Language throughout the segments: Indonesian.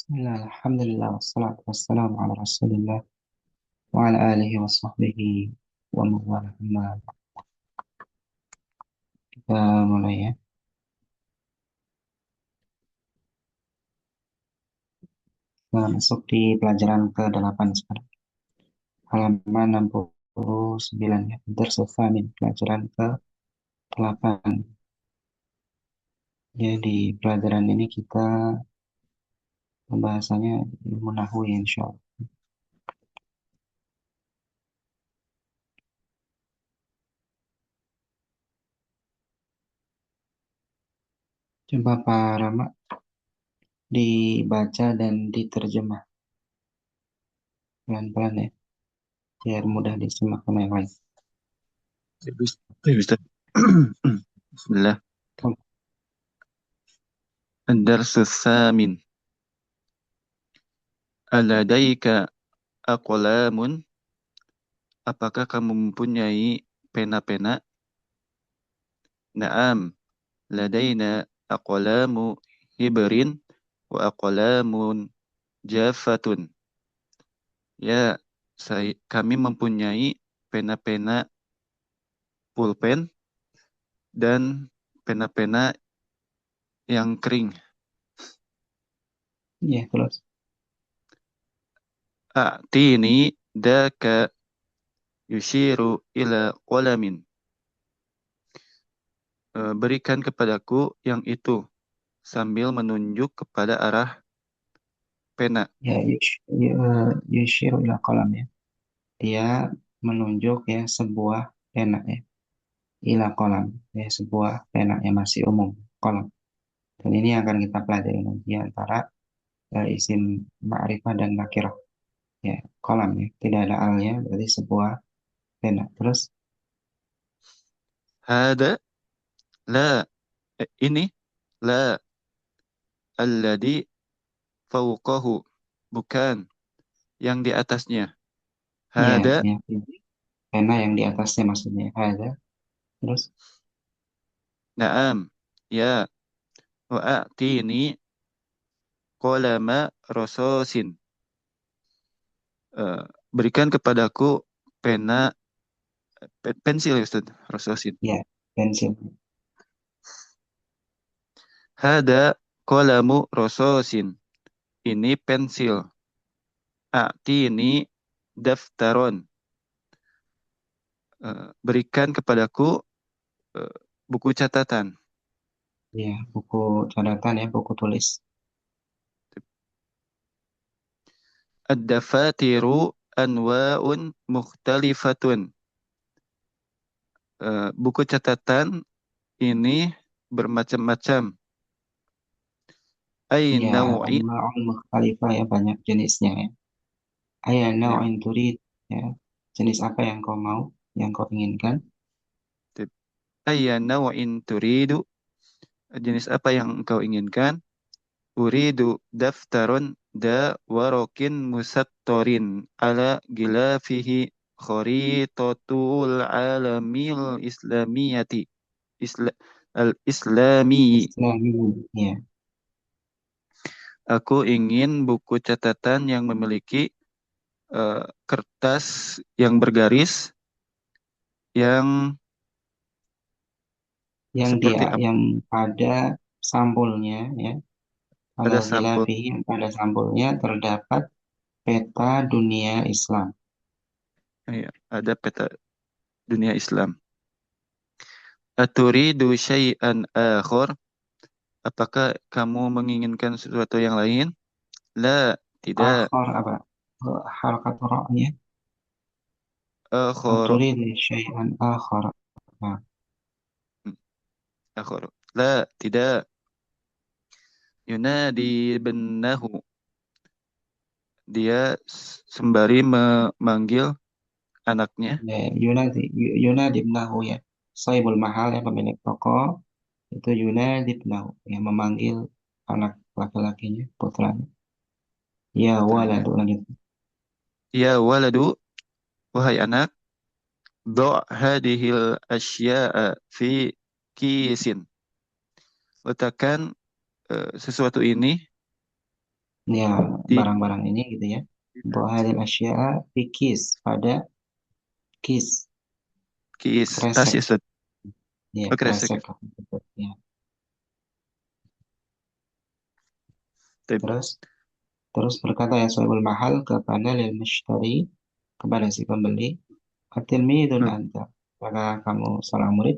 Bismillah, alhamdulillah, wassalatu wassalamu ala rasulillah wa ala alihi wa sahbihi wa mawala. Kita mulai ya. Kita masuk di pelajaran ke-8 sekarang. Halaman 69 ya. Min pelajaran ke-8. Ya, di pelajaran ini kita pembahasannya ilmu nahwu ya, insyaallah. Coba Pak Rama dibaca dan diterjemah pelan-pelan ya, biar mudah disimak sama yang lain. طيب أستاذ. بسم الله. الدرس الثامن. ألديك أقلام؟ Apakah kamu mempunyai pena-pena? Naam, ladaina aqlamu hibrin wa aqlamun jaffatun. Ya, kami mempunyai pena-pena pulpen dan pena-pena yang kering. Ya, terus. A'tini daka yushiru ila qalamin. Berikan kepadaku yang itu sambil menunjuk kepada arah pena. Ya, yushiru ila qalam ya. Dia menunjuk ya sebuah pena ya, ila kolam ya, sebuah pena yang masih umum, kolam. Dan ini akan kita pelajari nanti antara isim ma'rifah dan nakirah ya, kolam ya, tidak ada alnya, berarti sebuah pena. Terus Hada la, ini la, alladhi fawqahu, bukan yang di atasnya. ya, Hada, ya, pena yang di atasnya maksudnya ada. Terus na'am, ya, wa'atini qalama rasasin. Eh, Berikan kepadaku pena, pensil ya Ustaz, rasasin. ya, pensil. Hada qalamu rasasin. Ini pensil. A'tini daftaron. Berikan kepadaku eh, buku catatan. Ya, buku catatan ya, buku tulis. Ad-dafatiru anwa'un mukhtalifatun. Buku catatan ini bermacam-macam. Ay Ya, naw'in. anwa'ul mukhtalifah ya, banyak jenisnya ya. Ayah Ya, naw'in turid ya, jenis apa yang kau mau, yang kau inginkan. ay naw'in turidu. Jenis apa yang engkau inginkan? Uridu daftaron da warokin musattorin ala gilafihi kharitatul alamil islamiyati. Isla, al-islami. Islami ya. Aku ingin buku catatan yang memiliki kertas yang bergaris yang Yang dia seperti apa? yang pada sampulnya ya, Ada kalau sampul, gilafi yang pada sampulnya terdapat peta dunia Islam. ya, ada peta dunia Islam. Aturidu syai'an akhor? Apakah kamu menginginkan sesuatu yang lain? La, tidak. Akhor apa? Harakat ra'nya. Akhor, Aturi li syai'an akhor. Nah, akhor. La, tidak. Yunadi bennahu. Dia sembari memanggil anaknya. ya, Yunadi ibnahu ya. Sahibul mahal ya, pemilik toko itu Yunadi ibnahu yang memanggil anak laki-lakinya, putranya. Ya Putranya. waladu, lanjut. Ya waladu, wahai anak, do' hadihil asya'a fi kisin. Letakkan sesuatu ini Ya, Di barang-barang ini gitu ya. Untuk hadil asya'a fi kis, pada kis, tas kresek. ya Ustaz. Ya, Oh, kresek. kresek. Ya. Tip. Terus, terus berkata ya Sohibul Mahal kepada lil mushtari, kepada si pembeli, atilmidun Hmm. anta. Apakah kamu seorang murid?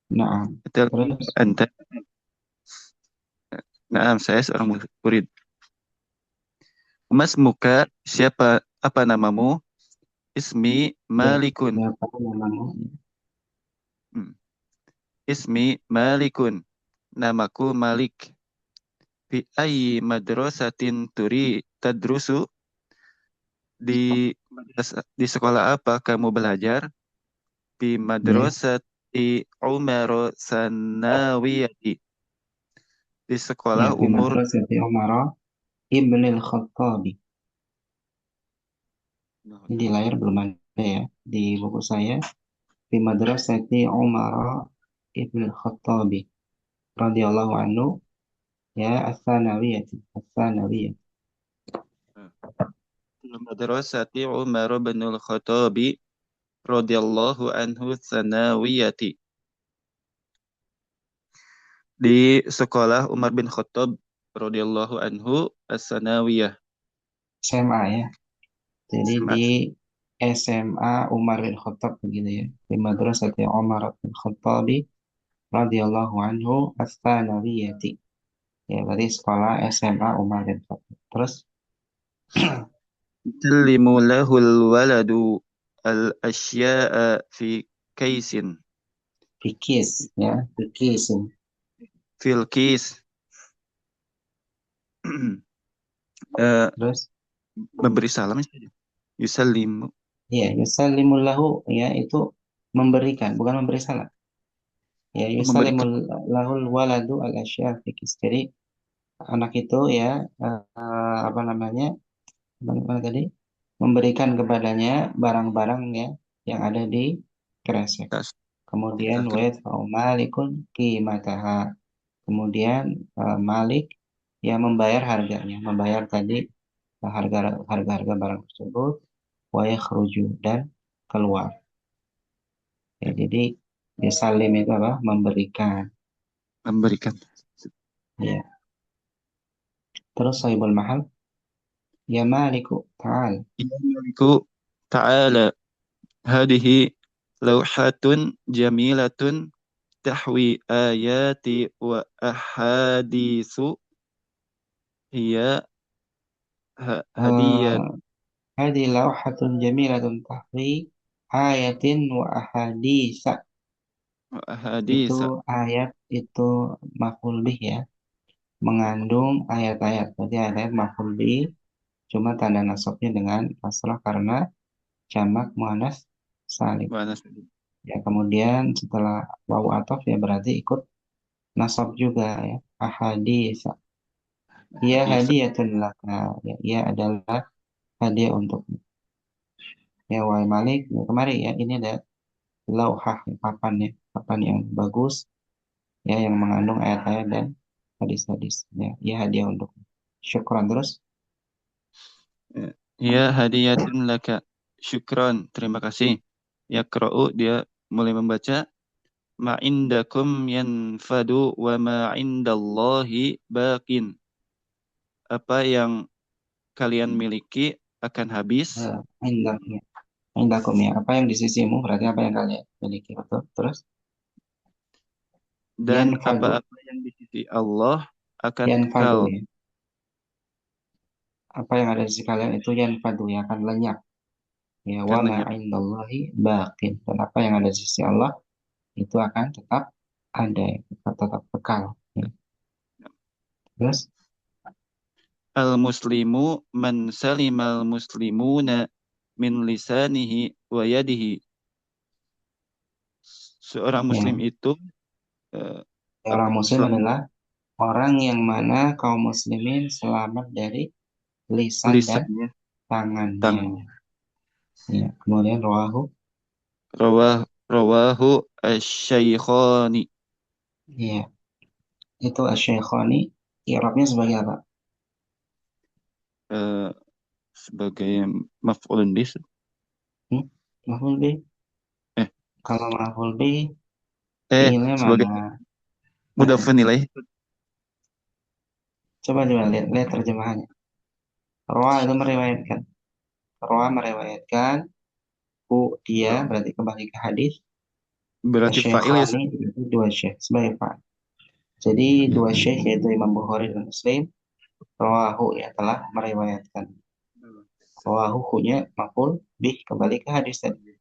Naam. Betul. Terus, Anta. Nah, saya seorang murid. Mas muka siapa? Apa namamu? Ismi ya, Malikun. siapa namamu? Hmm. Ismi Malikun. Namaku Malik. Fi ayyi madrasatin tadrusu? Di sekolah apa kamu belajar? Di Ya, madrasati Umar Sanawiyati. Di ya, sekolah fi umur madrasati Umar ibn al-Khattabi. Ini di layar belum ada ya. Di buku saya, fi madrasati Umar ibn al-Khattabi radhiyallahu anhu, ya, as-sanawiyati, as-sanawiyah. Di madrasati Umar bin Al-Khattabi radhiyallahu anhu Sanawiyati. Di sekolah Umar bin Khattab radhiyallahu anhu As-Sanawiyah. SMA ya. Jadi SMA. di SMA Umar bin Khattab begitu ya. Di madrasati Umar bin Khattabi radhiyallahu anhu as-sanawiyati. Ya, berarti sekolah SMA Umar bin Khattab. Terus Yusallimu lahul waladu al-asya'a fi kaisin. fikis ya, fikis. Fil kis. Eh, Terus memberi salam. Yusallimu. ya, yusallimul lahu ya itu memberikan, bukan memberi salam. Ya, Memberikan. yusallimul lahul waladu al asya fikis. Jadi anak itu ya, apa namanya? Bagaimana tadi? Memberikan kepadanya barang-barang ya yang ada di kresek. Tas. Kemudian Kita wa malikun qimataha. Kemudian Malik ya membayar harganya, membayar tadi harga harga barang tersebut, wa yakhruju, dan keluar. Ya, jadi ya, salim itu apa? Memberikan. memberikan. Ya. Terus sahibul mahal, ya Maliku ta'al. Ya Maliku ta'ala. Hadihi lawhatun jamilatun tahwi ayati wa ahadisu hiya hadiyat Hadhihi lawhatun jamilatun tahwi ayatin wa ahadisa. wa Itu ahadisa ayat itu maf'ul bih ya, mengandung ayat-ayat. Berarti ayat-ayat maf'ul bih, cuma tanda nasabnya dengan kasrah karena jamak muannas salim. mana Ya, kemudian setelah wawu ataf ya berarti ikut nasab juga ya. Ahadisa. Ia hadisa. hadiyatun laka. Ya, ia adalah hadiah untuk ya wahai Malik. Ya, kemari ya ini ada lauhah ya, papan ya, papan yang bagus ya yang mengandung ayat-ayat dan hadis-hadis. Ya, ia hadiah untuk. Syukran terus. Ya hadiyatun laka. Syukran, terima kasih. Yaqra'u, dia mulai membaca. Ma indakum yanfadu wa ma indallahi baqin. Apa yang kalian miliki akan habis Indah ya. Indakum ya. Apa yang di sisimu berarti apa yang kalian miliki, betul. Terus dan yanfadu. apa-apa yang di sisi Allah akan kekal. Yanfadu ya. Apa yang ada di sisi kalian itu yanfadu ya akan lenyap. Ya, wa Akan ma lenyap. indallahi baqin. Dan apa yang ada di sisi Allah itu akan tetap ada, ya, tetap kekal. Ya. Terus, Al-muslimu man salimal muslimuna min lisanihi wa yadihi. Seorang muslim ya, itu eh, orang muslim selamat adalah orang yang mana kaum muslimin selamat dari lisan dan lisannya tangannya. tangan. Ya, kemudian rawahu, Rawahu asy-syaikhani. ya, itu asyaikhani, i'rabnya sebagai apa? eh, sebagai maf'ulun bih. Hmm? Maf'ul bih. Eh, Kalau maf'ul bih, fiilnya sebagai mana? mudhafun ilaih. Coba coba lihat lihat terjemahannya. Roa itu meriwayatkan. Roa meriwayatkan. Hu dia berarti kembali ke hadis. Berarti fa'il ya. Asy-Syekhani itu dua syekh sebagai fa'il. Jadi dua syekh yaitu Imam Bukhari dan Muslim. Rawahu ya telah meriwayatkan. Rawahu hunya maf'ul bih kembali ke hadis tadi.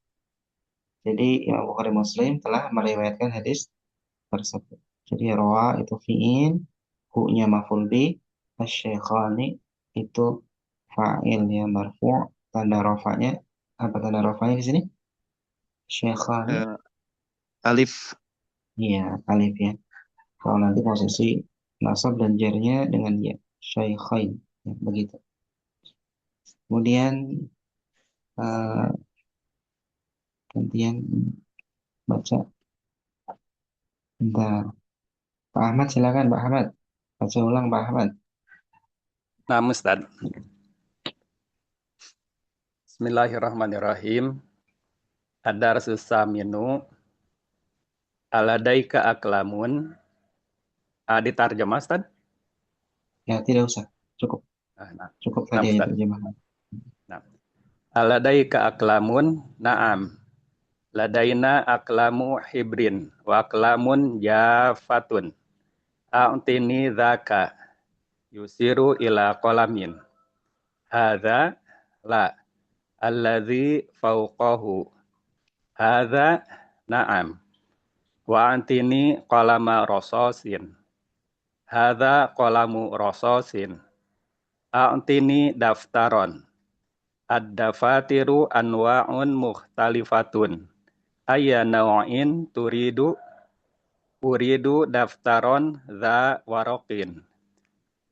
Jadi Imam Bukhari Muslim telah meriwayatkan hadis tersebut. Jadi rawa itu fi'il, hu-nya maf'ul bih, asy-Syekhani itu fa'il ya marfu', tanda rafanya apa tanda rafanya di sini? Syekhani, Eh, alif. iya alif ya. Kalau nanti posisi nasab dan jarnya dengan ya, Syekhain, ya, begitu. Kemudian eh, gantian baca. Bentar. Pak Ahmad silakan Pak Ahmad. Baca ulang Pak Ahmad. Nah, Ustaz. Bismillahirrahmanirrahim. Ad-darsus saminu aladaika aklamun. Ditarjemah, Ustaz? Ya tidak usah. Cukup. Nah, Cukup nah, tadi aja Ustaz. terjemahan. Nah. Aladaika aklamun. Naam. Ladaina aklamu hibrin. Wa aklamun jafatun. A'tini dhaka. Yusiru ila qalamin. Hadha la. Alladhi fauqahu. Hadha na'am. Wa antini qalama rososin. Hadha qalamu rososin. A'tini daftaron. Ad-dafatiru anwa'un mukhtalifatun. Ayya naw'in turidu. Uridu daftaron dha waroqin.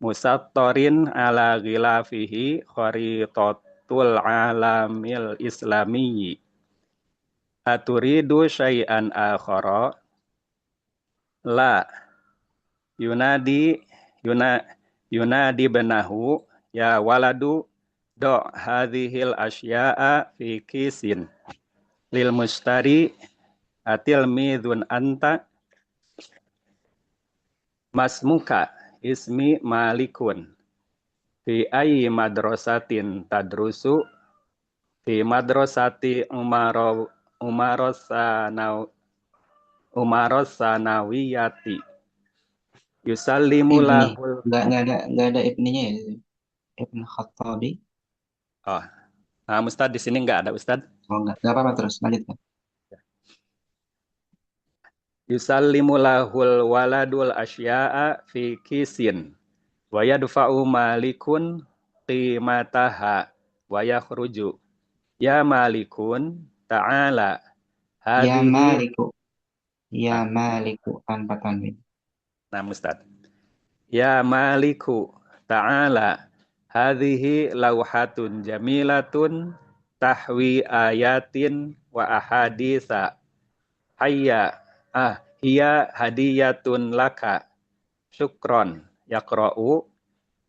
Musattorin ala ghilafihi kharitatul alamil islamiyyi. Aturidu syai'an akhara. La yunadi yuna, yunadi benahu ya waladu do hadhil asya'a fi kisin lil mustari atil midun anta masmuka ismi malikun fi ayyi madrasatin tadrusu fi madrasati umarossanawiyati yusallimu Ibni. lahul. Nggak ada ibninya ya. Ibn Khattabi. Oh, nah Ustadz di sini nggak ada Ustadz. Oh enggak. Nggak apa-apa terus. Lanjutkan. Yusallimu lahul waladul asya'a fi kisin wa yadfa'u malikun qimataha wa yakhruju ya malikun ta'ala Ya hadhihi. Maliku. Ya Nah, Maliku tanpa tanwin. nah Ustadz. Ya maliku ta'ala hadhihi lauhatun jamilatun tahwi ayatin wa ahaditha hayya hiya hadiyatun laka syukron yaqra'u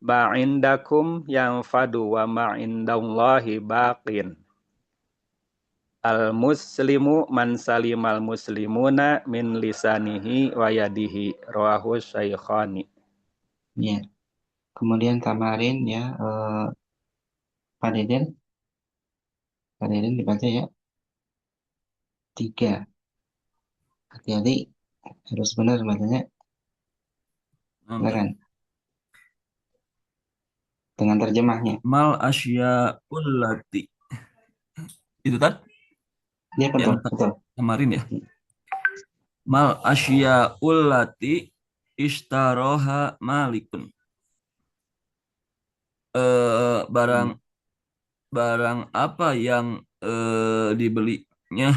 ma'indakum yang fadu wa ma'indallahi baqin al muslimu man salimal muslimuna min lisanihi wa yadihi rawahu syaikhani. Ya. Kemudian tamarin ya. Pak Deden. Pak Deden dibaca ya. 3. Hati-hati. Harus benar bacanya. Bentar. Silakan. Dengan terjemahnya. Mal asya ullati. Itu kan Ya betul. yang Betul. kemarin ya. Mal asya ullati ishtaroha malikun. Barang Hmm. barang apa yang dibelinya.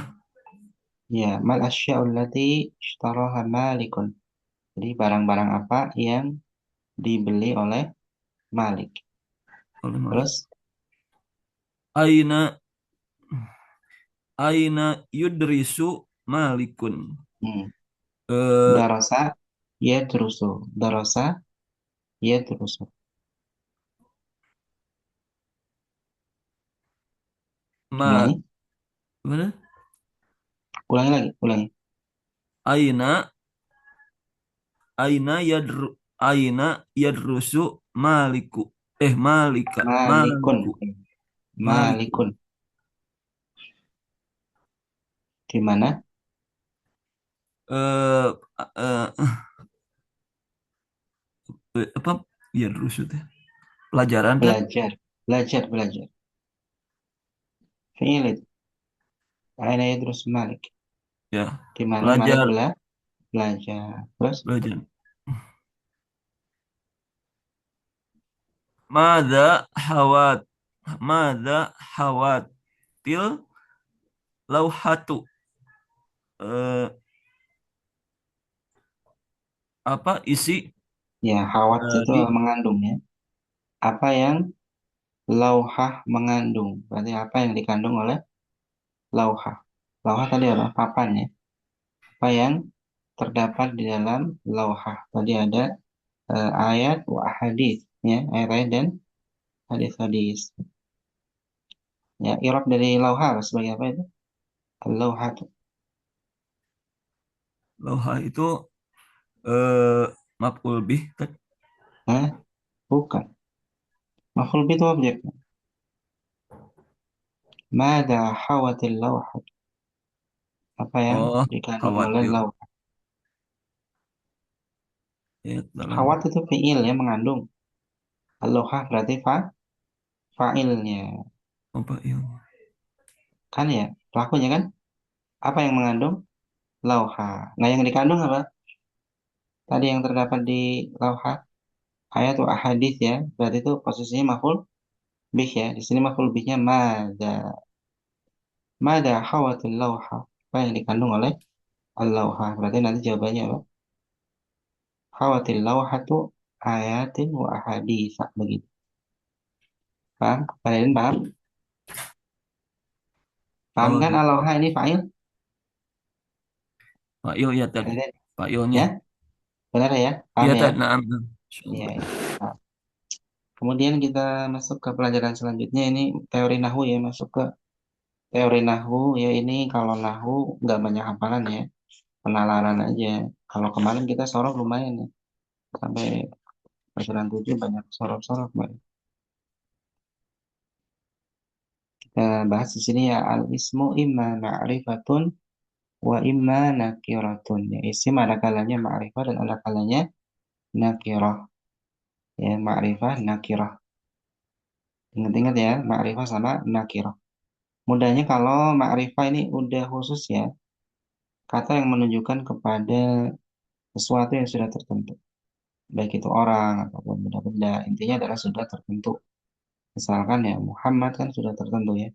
Ya, mal asya'ul lati ishtaraha malikun. Jadi barang-barang apa yang dibeli oleh Malik. Oleh Malik. Terus, Aina aina yudrisu malikun. hmm, Eh, darasa yadrusu. Darasa yadrusu. Ma, Ulangi, mana? ulangi lagi, ulangi. Aina, aina yadru, aina yadrusu maliku. Malika, Malikun, maliku, maliku. malikun. Di mana? Eh, eh, apa? Yadrusu teh. Pelajaran kan? Belajar, belajar, belajar. Fi'il itu. Aina yadrus Malik. Ya, Di mana Malik pelajar, belajar. Terus, belajar. Mada hawat, mada hawatil lauhatu. Eh, apa isi ya, khawat itu dari mengandung ya. Apa yang lauhah mengandung? Berarti apa yang dikandung oleh lauhah? Lauhah tadi apa? Papan ya. Apa yang terdapat di dalam lauhah? Tadi ada ayat wa hadis ya, ayat-ayat dan hadis-hadis. Ya, i'rab dari lauhah sebagai apa itu? Lauhah. lauha itu eh maf'ul bih kan? Hah? Bukan. Maf'ul bih itu objek. Mada hawatil lauhah? Apa yang Oh, dikandung oleh khawatir lauhah? ya dalam Khawat itu fi'il ya, mengandung. Lauhah berarti fa'ilnya. apa ya? Kan ya, pelakunya kan? Apa yang mengandung? Lauhah. Nah, yang dikandung apa? Tadi yang terdapat di lauhah, ayat atau ahadits ya. Berarti itu posisinya maf'ul bih ya. Di sini maf'ul bihnya mada. Mada hawatil lauhah. Apa yang dikandung oleh al-lauhah. Berarti nanti jawabannya apa? Hawatil lauhatu ayatin wa ahaditsa. Begitu. Paham? Kalian paham? Paham Oh kan gitu. al-lauhah ini fa'il? Fa'il ya tadi. Kalian Fa'ilnya. ya? Benar ya? Paham Iya ya? tadi. Naam. Iya, Insyaallah. iya. Paham. Kemudian kita masuk ke pelajaran selanjutnya ini teori nahwu ya, masuk ke teori nahwu ya. Ini kalau nahwu nggak banyak hafalan ya, penalaran aja. Kalau kemarin kita sorot lumayan ya, sampai pelajaran 7 banyak sorot-sorot Mbak. Kita bahas di sini ya, al ismu imma ma'rifatun wa imma nakiratun. Ya, isim ada kalanya ma'rifah dan ada kalanya nakirah. Ya, ma'rifah nakirah. Ingat-ingat ya, ma'rifah sama nakirah. Mudahnya kalau ma'rifah ini udah khusus ya, kata yang menunjukkan kepada sesuatu yang sudah tertentu. Baik itu orang ataupun benda-benda, intinya adalah sudah tertentu. Misalkan ya Muhammad kan sudah tertentu ya.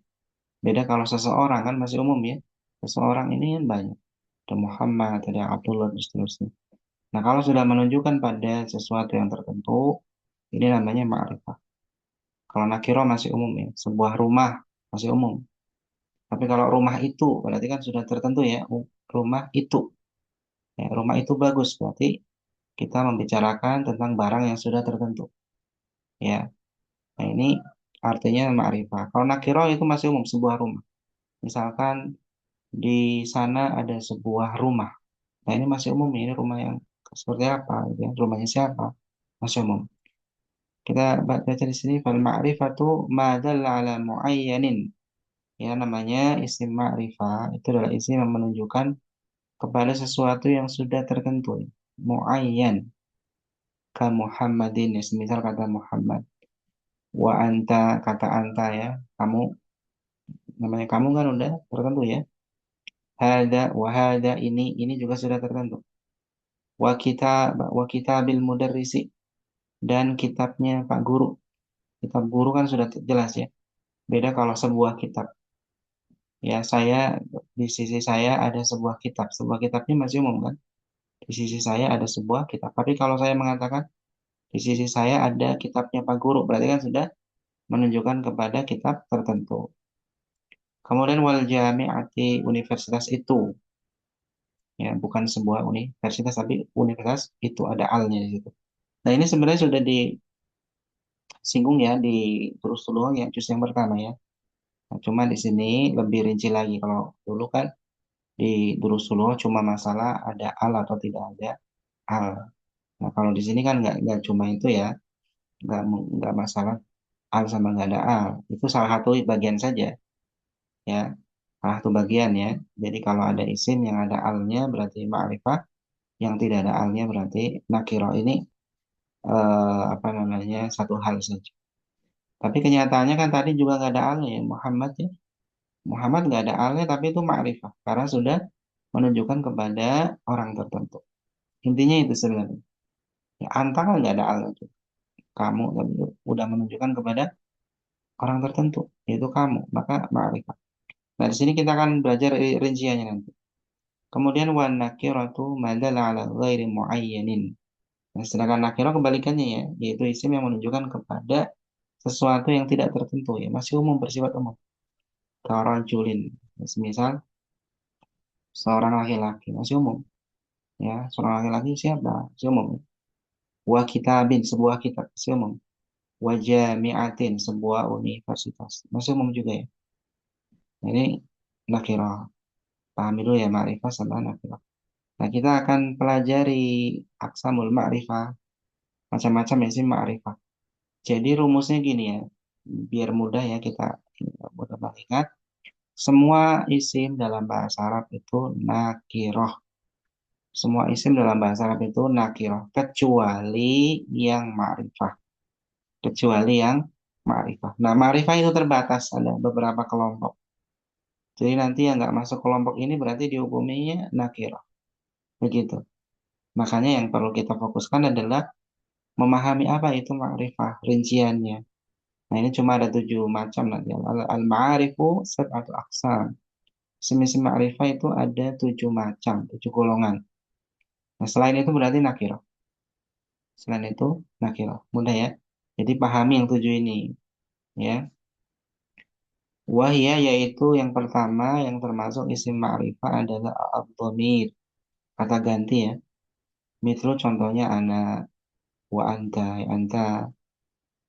Beda kalau seseorang kan masih umum ya. Seseorang ini kan banyak. Ada Muhammad, ada Abdullah, dan seterusnya. Nah kalau sudah menunjukkan pada sesuatu yang tertentu, ini namanya ma'rifah. Kalau nakiro masih umum ya. Sebuah rumah masih umum. Tapi kalau rumah itu, berarti kan sudah tertentu ya. Rumah itu. Ya, rumah itu bagus, berarti kita membicarakan tentang barang yang sudah tertentu. Ya, nah ini artinya ma'rifah. Kalau nakiro itu masih umum, sebuah rumah. Misalkan di sana ada sebuah rumah. Nah ini masih umum, ini rumah yang seperti apa, gitu ya. Rumahnya siapa, masih umum. Kita baca di sini, fal ma'rifatu ma dalla ala muayyanin. Ya, namanya isim ma'rifah, itu adalah isim yang menunjukkan kepada sesuatu yang sudah tertentu. Muayyan, ka Muhammadin, ya, semisal kata Muhammad. Wa anta, kata anta ya, kamu, namanya kamu kan udah tertentu ya. Hada, wahada, ini juga sudah tertentu. Wa kitabil mudarrisi, dan kitabnya Pak Guru. Kitab guru kan sudah jelas ya. Beda kalau sebuah kitab. Ya, di sisi saya ada sebuah kitab. Sebuah kitabnya masih umum kan? Di sisi saya ada sebuah kitab. Tapi kalau saya mengatakan di sisi saya ada kitabnya Pak Guru, berarti kan sudah menunjukkan kepada kitab tertentu. Kemudian wal jami'ati, universitas itu. Ya, bukan sebuah universitas tapi universitas itu ada alnya di situ. Nah, ini sebenarnya sudah disinggung ya di terus dulu ya juz yang pertama ya. Nah, cuma di sini lebih rinci lagi. Kalau dulu kan di Durusulullah cuma masalah ada al atau tidak ada al. Nah, kalau di sini kan nggak cuma itu ya, nggak masalah al sama nggak ada al. Itu salah satu bagian saja ya, salah satu bagian ya. Jadi kalau ada isim yang ada alnya berarti ma'rifah, yang tidak ada alnya berarti nakiro. Ini apa namanya satu hal saja. Tapi kenyataannya kan tadi juga nggak ada alnya ya Muhammad ya. Muhammad nggak ada alnya tapi itu ma'rifah karena sudah menunjukkan kepada orang tertentu. Intinya itu sebenarnya. Ya, anta kan nggak ada alnya tuh. Kamu tapi udah menunjukkan kepada orang tertentu, yaitu kamu, maka ma'rifah. Nah, di sini kita akan belajar rinciannya nanti. Kemudian wan nakiratu madalla ala ghairi muayyanin. Nah, sedangkan nakirah kebalikannya ya, yaitu isim yang menunjukkan kepada sesuatu yang tidak tertentu ya, masih umum bersifat umum. Karajulin, misal seorang laki-laki masih umum ya, seorang laki-laki siapa? Masih umum. Wa kitabin, sebuah kitab masih umum. Wa jami'atin, sebuah universitas masih umum juga ya. Nah, ini nakirah. Pahami dulu ya ma'rifah sama nakirah. Nah, kita akan pelajari aksamul ma'rifah, macam-macam isim ma'rifah. Jadi rumusnya gini ya, biar mudah ya kita mudah mengingat. Semua isim dalam bahasa Arab itu nakiroh. Semua isim dalam bahasa Arab itu nakiroh, kecuali yang ma'rifah. Kecuali yang ma'rifah. Nah, ma'rifah itu terbatas, ada beberapa kelompok. Jadi nanti yang nggak masuk kelompok ini berarti dihukuminya nakiroh. Begitu. Makanya yang perlu kita fokuskan adalah memahami apa itu ma'rifah, rinciannya. Nah, ini cuma ada 7 macam nanti. Al-ma'arifu sab'atu aqsam. Isim-isim ma'rifah itu ada 7 macam, 7 golongan. Nah, selain itu berarti nakirah. Selain itu nakirah. Mudah ya. Jadi pahami yang 7 ini. Ya. Wahia yaitu yang pertama yang termasuk isim ma'rifah adalah ad-dhamir. Kata ganti ya. Mitru contohnya ana, wa anta, ya anta,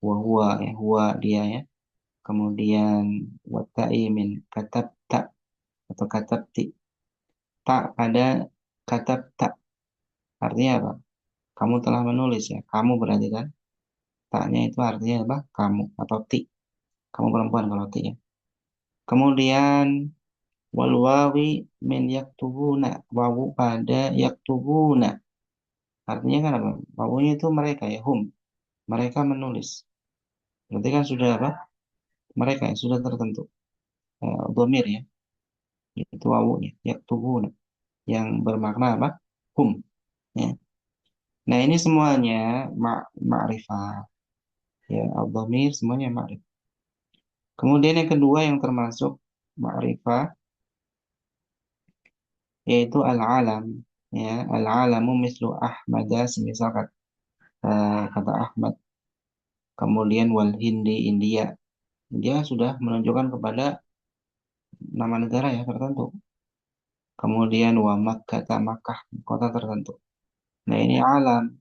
wa huwa, ya huwa dia ya. Kemudian wa ta'imin, katab tak atau katab ti. Tak pada katab tak. Artinya apa? Kamu telah menulis ya. Kamu berarti kan. Taknya itu artinya apa? Kamu atau ti. Kamu perempuan kalau ti ya. Kemudian wal wawi min yaktubuna. Wawu pada yaktubuna. Artinya kan apa? Wawunya itu mereka ya. Hum. Mereka menulis. Berarti kan sudah apa? Mereka yang sudah tertentu. Domir ya. Itu wawunya. Yaktubuna. Yang bermakna apa? Hum. Ya. Nah ini semuanya ma'rifah. Ya, al-dhamir semuanya ma'rifah. Kemudian yang kedua yang termasuk ma'rifah yaitu al-alam. Ya, al-alamu mislu Ahmada semisal kata Ahmad. Kemudian wal hindi India. Dia sudah menunjukkan kepada nama negara ya tertentu. Kemudian wa Makkah, Makkah kota tertentu. Nah ini alam.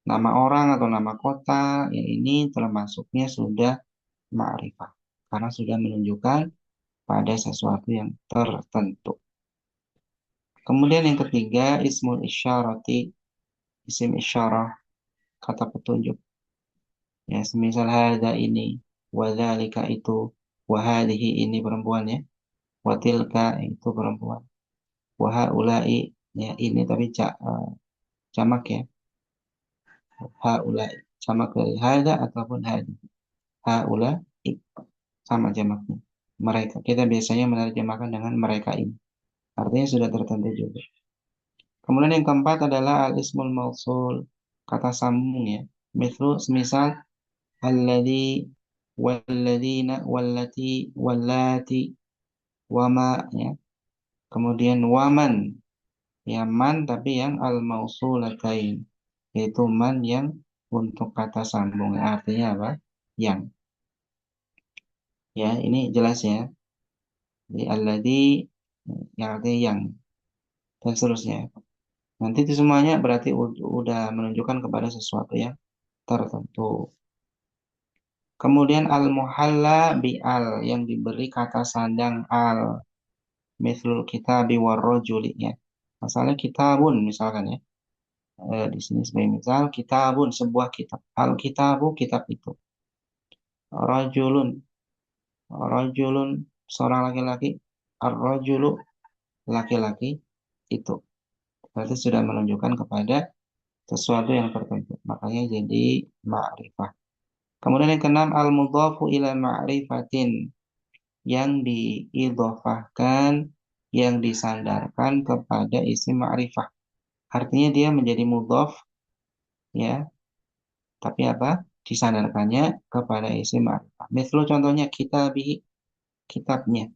Nama orang atau nama kota ya ini termasuknya sudah ma'rifah. Karena sudah menunjukkan pada sesuatu yang tertentu. Kemudian yang ketiga, ismul isyarati, isim isyarah, kata petunjuk. Ya, semisal hada ini, wadhalika itu, wahadihi ini perempuan ya, watilka itu perempuan, wahaulai ya ini tapi jamak ya, haulai jamak dari hada ataupun hadi, haulai sama jamaknya. Mereka kita biasanya menerjemahkan dengan mereka ini. Artinya sudah tertentu juga. Kemudian yang keempat adalah al-ismul mausul, kata sambung ya. Misal, semisal alladzi, walladzina, wallati, wallati, wama ya. Kemudian waman, ya man tapi yang al-mausulatain, yaitu man yang untuk kata sambung. Artinya apa? Yang. Ya, ini jelas ya. Jadi alladzi yang artinya yang dan seterusnya. Nanti itu semuanya berarti udah menunjukkan kepada sesuatu yang tertentu. Kemudian al-muhalla bi al yang diberi kata sandang al, mithlul kitabi warrojuli ya. Asalnya kitabun misalkan ya. Di sini sebagai misal kitabun sebuah kitab. Al-kitabu kitab itu. Rajulun rajulun seorang laki-laki. Ar-rajulu laki-laki itu. Berarti sudah menunjukkan kepada sesuatu yang tertentu. Makanya jadi ma'rifah. Kemudian yang keenam al-mudhafu ila ma'rifatin yang diidhofahkan yang disandarkan kepada isim ma'rifah. Artinya dia menjadi mudhaf ya, tapi apa? Disandarkannya kepada isim ma'rifah. Misal contohnya kitabihi, kitabnya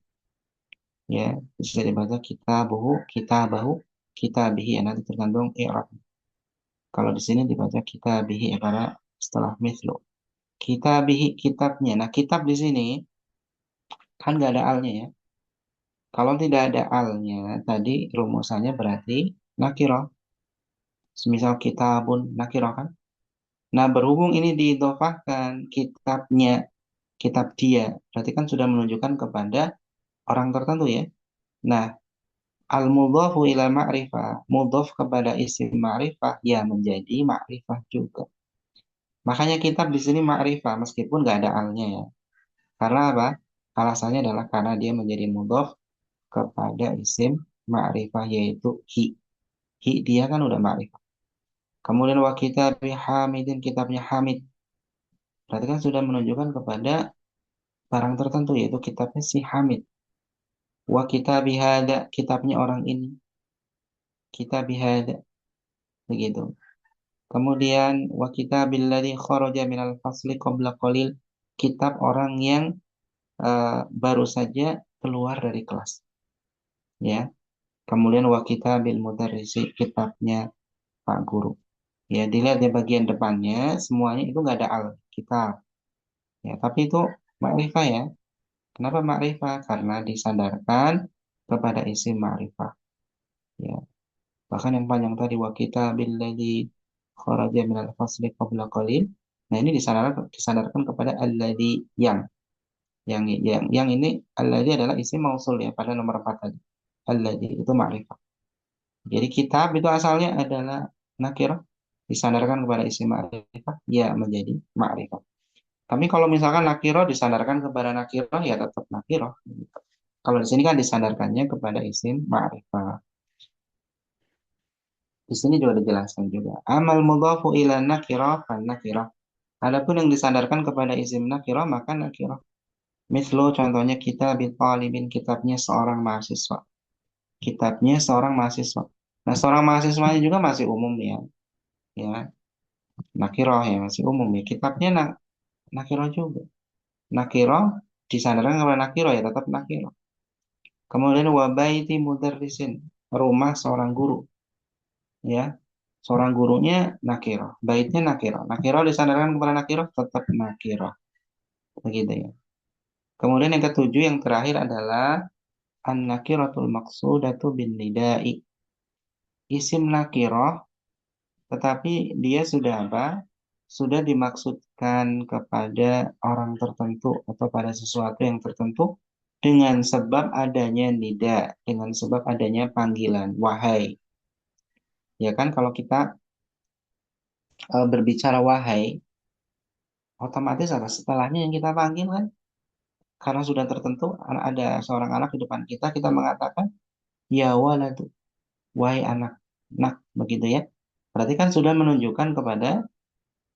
ya, bisa dibaca kitabuhu, kitabahu, kitabihi ya, nanti tergantung i'rab. Kalau di sini dibaca kitabihi ya, karena setelah mislu. Kitabihi, kitabnya. Nah, kitab di sini kan nggak ada alnya ya. Kalau tidak ada alnya, tadi rumusannya berarti nakiroh. Semisal kitabun nakiroh kan. Nah, berhubung ini diidhofahkan kitabnya, kitab dia, berarti kan sudah menunjukkan kepada orang tertentu ya. Nah, al-mudhafu ila ma'rifah, mudhaf kepada isim ma'rifah, ya menjadi ma'rifah juga. Makanya kitab di sini ma'rifah, meskipun nggak ada alnya ya. Karena apa? Alasannya adalah karena dia menjadi mudhaf kepada isim ma'rifah, yaitu hi. Hi dia kan udah ma'rifah. Kemudian wa kitabi hamidin, kitabnya Hamid. Berarti kan sudah menunjukkan kepada barang tertentu, yaitu kitabnya si Hamid. Wa kitabi hada, kitabnya orang ini. Kitabi hada, begitu. Kemudian wa kitabil ladzi kharaja minal fasli qabla qalil, kitab orang yang baru saja keluar dari kelas. Ya. Kemudian wa kitabil mudarrisi, kitabnya Pak Guru. Ya, dilihat di bagian depannya semuanya itu nggak ada al kitab. Ya, tapi itu ma'rifah ya. Kenapa ma'rifah? Karena disandarkan kepada isim ma'rifah. Ya, bahkan yang panjang tadi wa kitabil ladzi kharaja minal fasli qabla qalil. Nah, ini disandarkan kepada alladzi yang ini alladzi adalah isim mausul ya pada nomor 4 tadi. Alladzi itu ma'rifah. Jadi kitab itu asalnya adalah nakirah disandarkan kepada isim ma'rifah ya menjadi ma'rifah. Tapi kalau misalkan nakirah disandarkan kepada nakirah ya tetap nakirah. Kalau di sini kan disandarkannya kepada isim ma'rifah. Di sini juga dijelaskan juga. Amal mudhafu ila nakirah kan nakirah. Adapun yang disandarkan kepada isim nakirah maka nakirah. Mislu contohnya kitab talibin, kitabnya seorang mahasiswa. Kitabnya seorang mahasiswa. Nah, seorang mahasiswanya juga masih umum ya. Ya, nakirah ya masih umum ya. Kitabnya nakirah juga. Nakirah disandarkan kepada nakirah ya tetap nakirah. Kemudian wabaiti mudarrisin, rumah seorang guru. Ya, seorang gurunya nakirah, baitnya nakirah. Nakirah disandarkan kepada nakirah tetap nakirah. Begitu ya. Kemudian yang ketujuh yang terakhir adalah an-nakiratul maqsudatu bin nidai. Isim nakirah tetapi dia sudah apa? Sudah dimaksudkan kepada orang tertentu atau pada sesuatu yang tertentu dengan sebab adanya nida, dengan sebab adanya panggilan wahai. Ya kan kalau kita berbicara wahai, otomatis apa? Setelahnya yang kita panggil kan karena sudah tertentu ada seorang anak di depan kita, kita mengatakan ya waladu, wahai anak, nak begitu ya. Berarti kan sudah menunjukkan kepada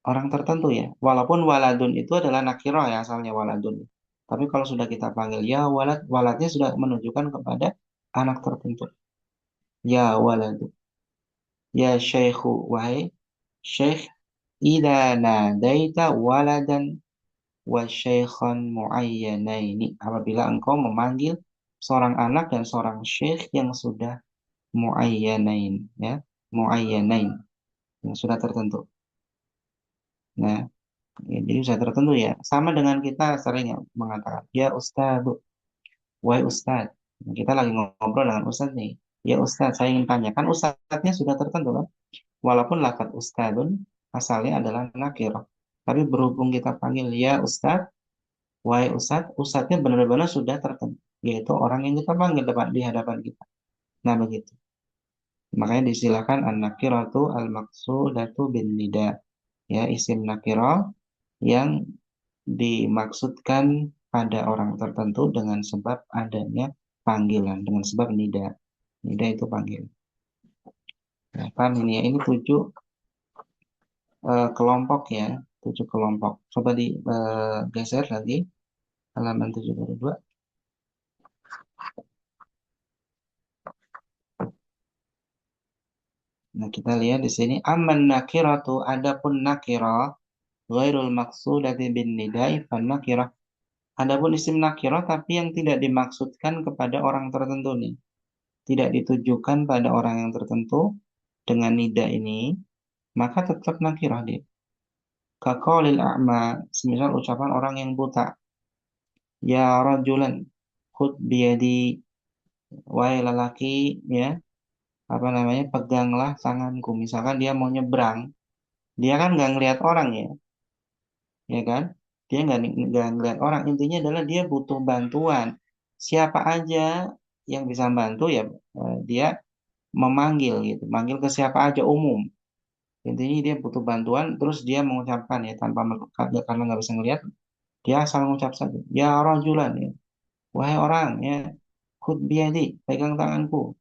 orang tertentu ya. Walaupun waladun itu adalah nakirah ya asalnya waladun. Tapi kalau sudah kita panggil ya walad, waladnya sudah menunjukkan kepada anak tertentu. Ya waladu, ya syekhu, wahai syekh, idza nadaita waladan wa syaikhan muayyanaini. Apabila engkau memanggil seorang anak dan seorang syekh yang sudah muayyanain ya, muayyanain yang sudah tertentu. Nah, ya, jadi sudah tertentu ya. Sama dengan kita sering ya mengatakan, ya Ustadz, wahai Ustadz. Kita lagi ngobrol dengan Ustadz nih. Ya Ustadz, saya ingin tanya. Kan Ustadznya sudah tertentu kan? Walaupun lafadz Ustadzun asalnya adalah nakirah. Tapi berhubung kita panggil ya Ustadz, wahai Ustadz, Ustadznya benar-benar sudah tertentu, yaitu orang yang kita panggil di hadapan kita. Nah begitu. Makanya disilakan an-nakiratu al-maqsudatu bin nida. Ya, isim nakirah yang dimaksudkan pada orang tertentu dengan sebab adanya panggilan, dengan sebab nida. Nida itu panggilan. Nah, paham ini ya, ini 7 kelompok ya, 7 kelompok. Coba digeser lagi halaman 72. Nah, kita lihat di sini amman nakiratu, adapun nakirah ghairul maqsudati bin nidai fan nakirah. Adapun isim nakirah tapi yang tidak dimaksudkan kepada orang tertentu nih, tidak ditujukan pada orang yang tertentu dengan nida ini, maka tetap nakirah dia. Kaqaulil a'ma, semisal ucapan orang yang buta, ya rajulan khud biyadi, wahai lelaki, ya, apa namanya, peganglah tanganku. Misalkan dia mau nyebrang, dia kan nggak ngelihat orang ya kan? Dia nggak ngelihat orang. Intinya adalah dia butuh bantuan. Siapa aja yang bisa bantu ya, dia memanggil gitu, manggil ke siapa aja, umum. Intinya dia butuh bantuan, terus dia mengucapkan ya tanpa karena nggak bisa ngelihat, dia asal mengucap saja, ya rajulan ya, wahai orang ya, khud biyadi, pegang tanganku.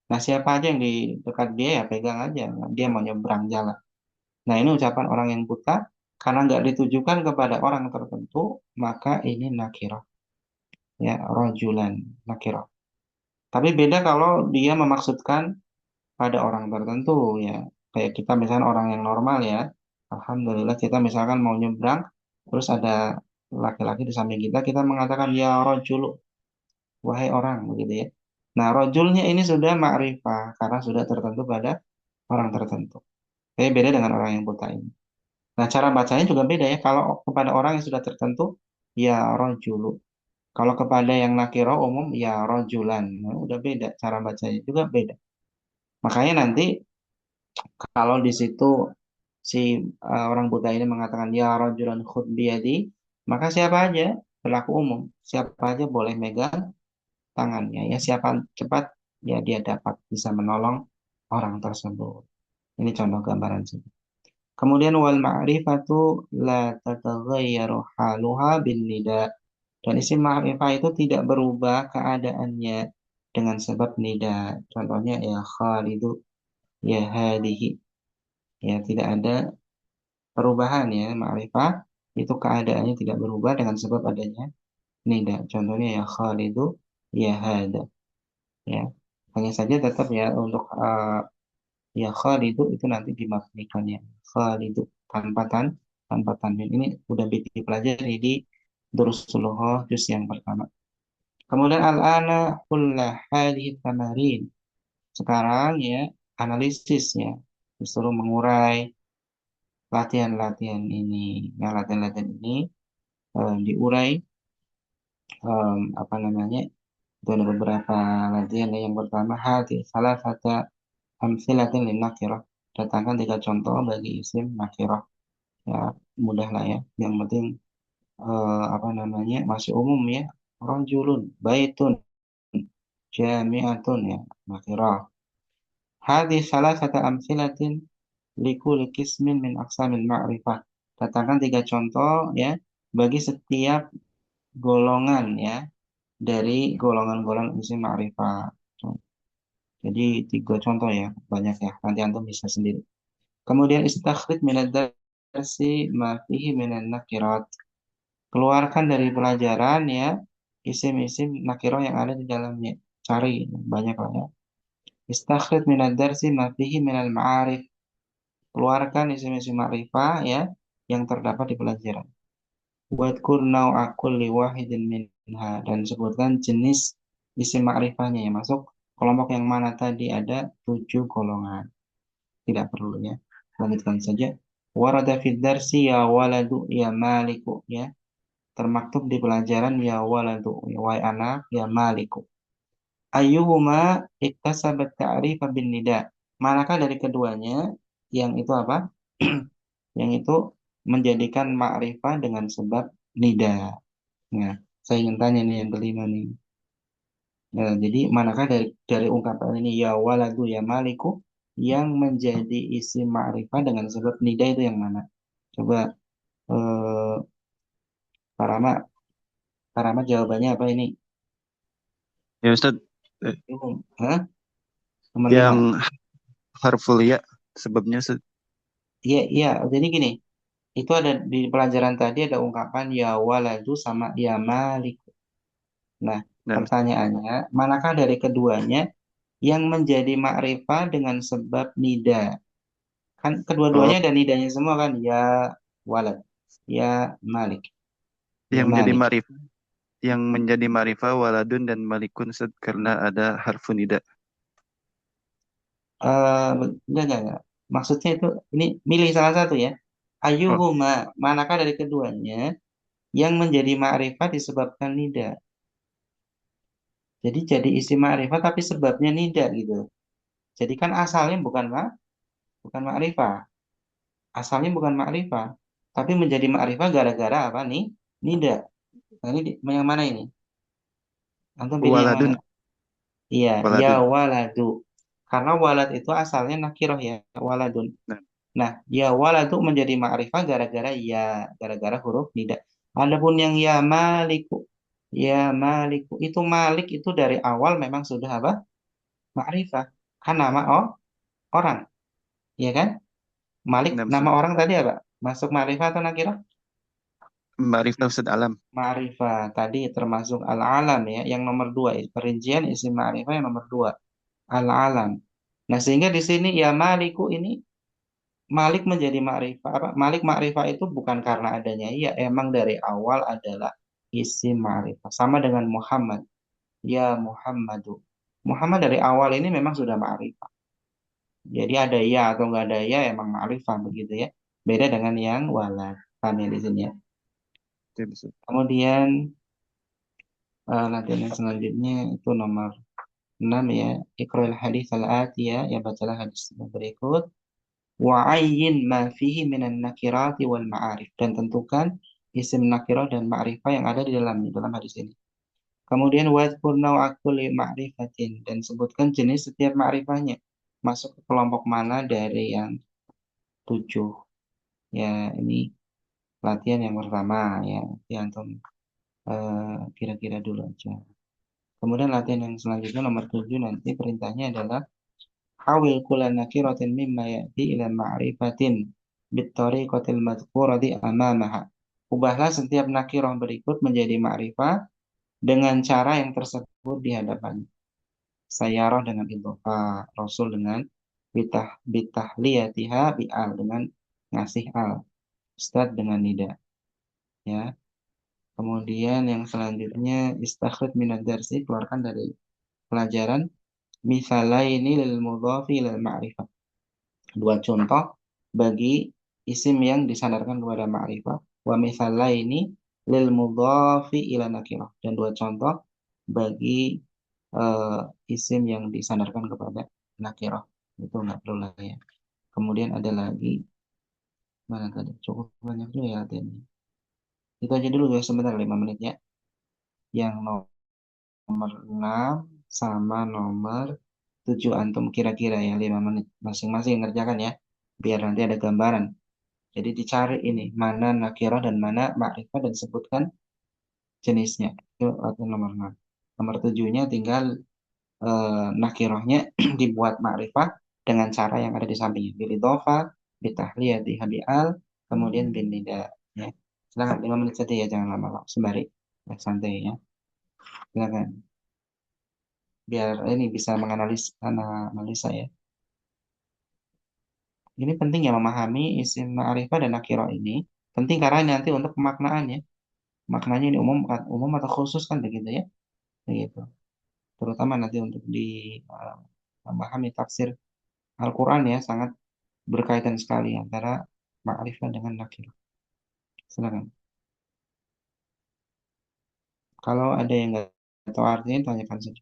Nah, siapa aja yang di dekat dia ya pegang aja. Nah, dia mau nyebrang jalan. Nah, ini ucapan orang yang buta karena nggak ditujukan kepada orang tertentu, maka ini nakirah. Ya, rajulan, nakirah. Tapi beda kalau dia memaksudkan pada orang tertentu ya. Kayak kita misalnya orang yang normal ya. Alhamdulillah kita misalkan mau nyebrang, terus ada laki-laki di samping kita, kita mengatakan ya rajulu, wahai orang, begitu ya. Nah, rojulnya ini sudah ma'rifah karena sudah tertentu pada orang tertentu. Tapi beda dengan orang yang buta ini. Nah, cara bacanya juga beda ya. Kalau kepada orang yang sudah tertentu, ya rojulu. Kalau kepada yang nakiro umum, ya rojulan. Nah, udah beda. Cara bacanya juga beda. Makanya nanti kalau di situ si orang buta ini mengatakan ya rojulan khud biyadi, maka siapa aja berlaku umum. Siapa aja boleh megang tangannya. Ya, siapa cepat, ya dia dapat bisa menolong orang tersebut. Ini contoh gambaran sih. Kemudian wal ma'rifatu la tataghayyaru haluha bin nida. Dan isim ma'rifah itu tidak berubah keadaannya dengan sebab nida. Contohnya ya Khalidu, ya hadihi. Ya, tidak ada perubahan ya, ma'rifah itu keadaannya tidak berubah dengan sebab adanya nida. Contohnya ya Khalidu, ya hada. Ya, hanya saja tetap ya untuk ya Khalidu itu nanti dimabnikan ya. Khalidu tanpa tanwin. Ini udah dipelajari di Durusul Lughah juz yang pertama. Kemudian al-ana kullah hadhihi tamarin. Sekarang ya analisis ya. Disuruh mengurai latihan-latihan ini. Nah, latihan-latihan ini diurai apa namanya? Itu ada beberapa latihan ya. Yang pertama hati salah satu amsilatin lin nakirah. Datangkan 3 contoh bagi isim nakirah. Ya, mudah lah ya. Yang penting apa namanya? Masih umum ya. Rajulun, baitun, jami'atun ya, nakirah. Hadis salah satu amsilatin likul kismin min aqsamil ma'rifah. Datangkan 3 contoh ya bagi setiap golongan ya dari golongan-golongan isim ma'rifah. Jadi 3 contoh ya, banyak ya. Nanti antum bisa sendiri. Kemudian istakhrij minad darsi ma fihi minan nakirat. Keluarkan dari pelajaran ya isim-isim nakirah yang ada di dalamnya. Cari banyak lah ya. Istakhrij minad darsi ma fihi minal ma'arif. Keluarkan isim-isim ma'rifah ya yang terdapat di pelajaran. Wadkur naw'a kulli wahidin minha, dan sebutkan jenis isim ma'rifahnya ya, masuk kelompok yang mana tadi, ada 7 golongan. Tidak perlu ya. Lanjutkan saja. Warada fid darsi ya waladu ya maliku ya. Termaktub di pelajaran ya waladu ya wahai anak ya maliku. Ayyuhuma iktasabat ta'rifa bin nida. Manakah dari keduanya yang itu apa? Yang itu menjadikan ma'rifah dengan sebab nida. Nah, saya ingin tanya nih yang kelima nih. Nah, jadi manakah dari ungkapan ini ya waladu ya maliku yang menjadi isim ma'rifah dengan sebab nida itu yang mana? Coba eh, Pak Rama, Pak Rama jawabannya apa ini? Ya Ustaz, eh, Hah? Nomor 5. yang harful ya sebabnya Ustaz. Iya, iya. Jadi gini, itu ada di pelajaran tadi ada ungkapan ya waladu sama ya malik. Nah, Nah, pertanyaannya, manakah dari keduanya yang menjadi makrifah dengan sebab nida? Kan oh, kedua-duanya ada nidanya semua kan? Ya walad, ya malik, ya malik. yang menjadi ma'rifah waladun dan malikun Ustaz karena ada harfun nida. Enggak. Maksudnya itu, ini milih salah satu ya. Oh, Ayuhuma, manakah dari keduanya yang menjadi makrifah disebabkan nida? Jadi isim ma'rifah tapi sebabnya nida gitu. Jadi kan asalnya bukan ma'rifah. Asalnya bukan ma'rifah. Tapi menjadi ma'rifah gara-gara apa nih? Nida. Nah, ini yang mana ini? Antum pilih yang mana? waladun, Iya, ya waladun. waladu. Karena walad itu asalnya nakiroh ya, waladun. Nah, Nah, ya waladu menjadi ma'rifah gara-gara ya, gara-gara huruf nida. Adapun yang ya maliku itu malik itu dari awal memang sudah apa? Ma'rifah. Kan nama orang, ya kan? Malik nah nama Ustaz. orang tadi apa? Masuk ma'rifah atau nakirah? Ma'rifah Ustaz alam. Ma'rifah tadi termasuk al-alam ya, yang nomor dua, perincian isim ma'rifah yang nomor dua, al-alam. Nah sehingga di sini ya maliku ini Malik menjadi ma'rifah. Apa? Malik ma'rifah itu bukan karena adanya ya, emang dari awal adalah isim ma'rifah. Sama dengan Muhammad. Ya Muhammadu. Muhammad dari awal ini memang sudah ma'rifah. Jadi ada ya atau nggak ada ya emang ma'rifah begitu ya. Beda dengan yang walad. Paham ya di sini ya. Itu Ustaz. Kemudian latihan yang selanjutnya itu nomor 6 ya. Iqra'il hadis al-atiyah. Ya bacalah hadis berikut. Wa'ayyin ma fihi minan nakirati wal ma'arif. Dan tentukan isim nakirah dan ma'rifah yang ada di dalam hadis ini. Kemudian wadhkur naw'a kulli ma'rifatin. Dan sebutkan jenis setiap ma'rifahnya. Masuk ke kelompok mana dari yang 7. Ya, ini latihan yang pertama ya. Nanti antum kira-kira dulu aja. Kemudian latihan yang selanjutnya nomor 7 nanti perintahnya adalah hawil kula nakiratin mimma ya'ti ila ma'rifatin bitariqatil madhkurati amamaha. Ubahlah setiap nakirah berikut menjadi ma'rifah dengan cara yang tersebut di hadapan. Sayyarah dengan idhofah, Rasul dengan bitahliyatiha bi'al dengan ngasih al, Ustad dengan nida. Ya. Kemudian yang selanjutnya istakhrij minad darsi, keluarkan dari pelajaran misalaini lil mudhafi lil ma'rifah. Dua contoh bagi isim yang disandarkan kepada ma'rifah. Wa misalaini lil mudhafi ila nakirah. Dan dua contoh bagi eh, isim yang disandarkan kepada nakirah. Itu nggak perlu lah ya. Kemudian ada lagi, mana tadi? Cukup banyak juga ya latihannya. Itu aja dulu ya sebentar 5 menit ya. Yang nomor 6 sama nomor 7 antum kira-kira ya 5 menit masing-masing ngerjakan ya. Biar nanti ada gambaran. Jadi dicari ini mana nakirah dan mana makrifah dan sebutkan jenisnya. Itu latihan nomor 6. Nomor 7-nya tinggal nakirahnya dibuat makrifah dengan cara yang ada di sampingnya. Bil idhofah, bitahliyati habi'al, kemudian bin nida. Ya. Silakan 5 menit saja ya, jangan lama-lama. Sembari santai ya. Silakan. Biar ini bisa analisa ya. Ini penting ya memahami isim ma'rifah dan nakirah ini. Penting karena nanti untuk pemaknaan ya. Maknanya ini umum atau khusus kan begitu ya. Begitu. Terutama nanti untuk memahami tafsir Al-Quran ya sangat berkaitan sekali antara ma'rifah dengan nakirah. Silakan. Kalau ada yang nggak tahu artinya tanyakan saja.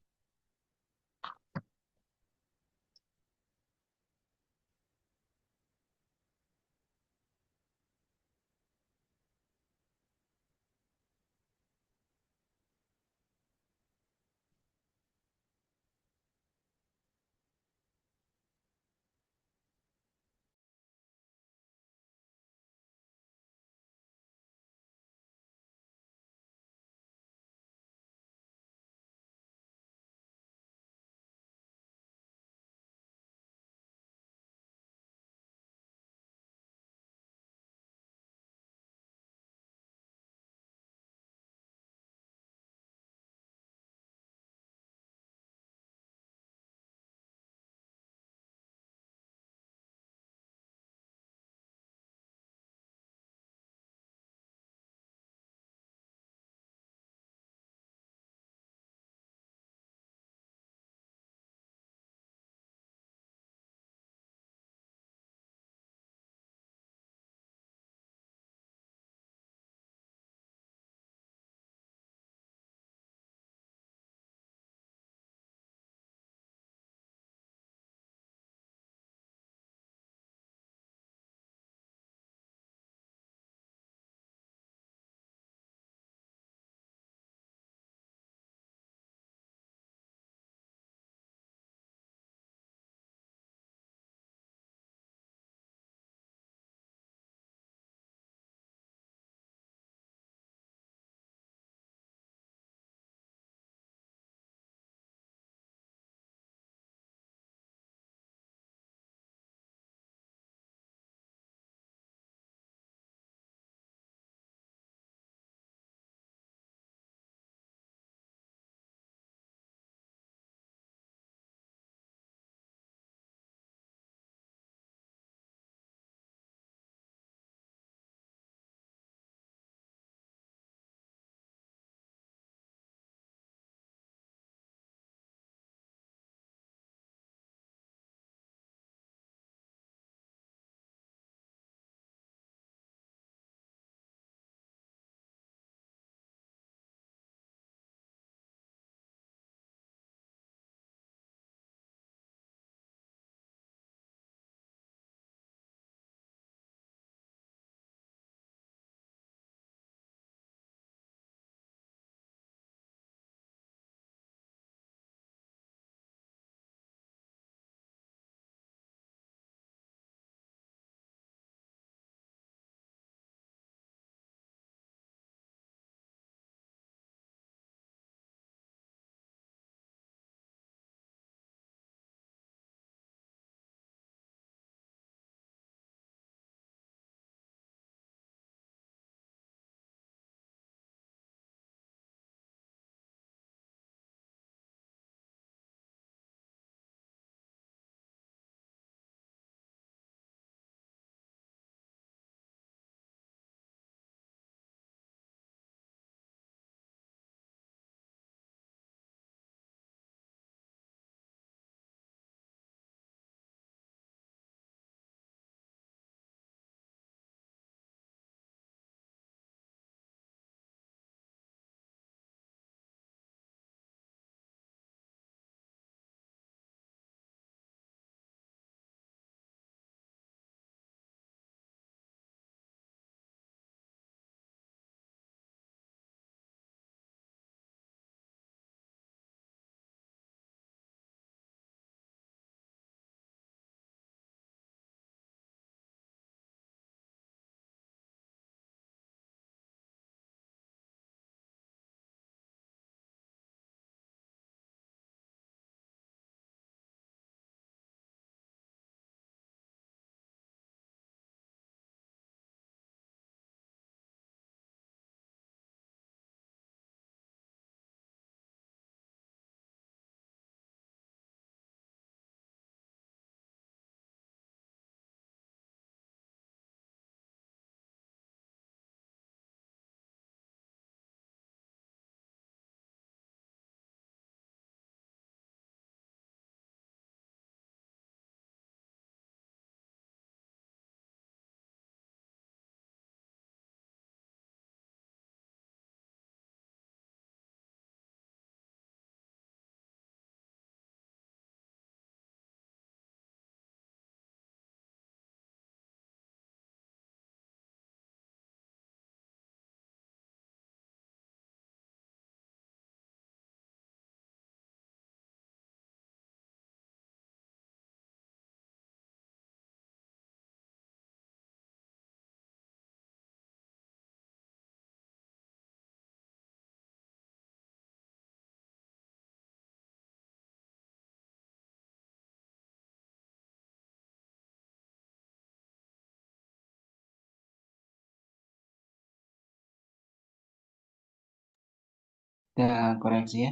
Dan koreksi ya.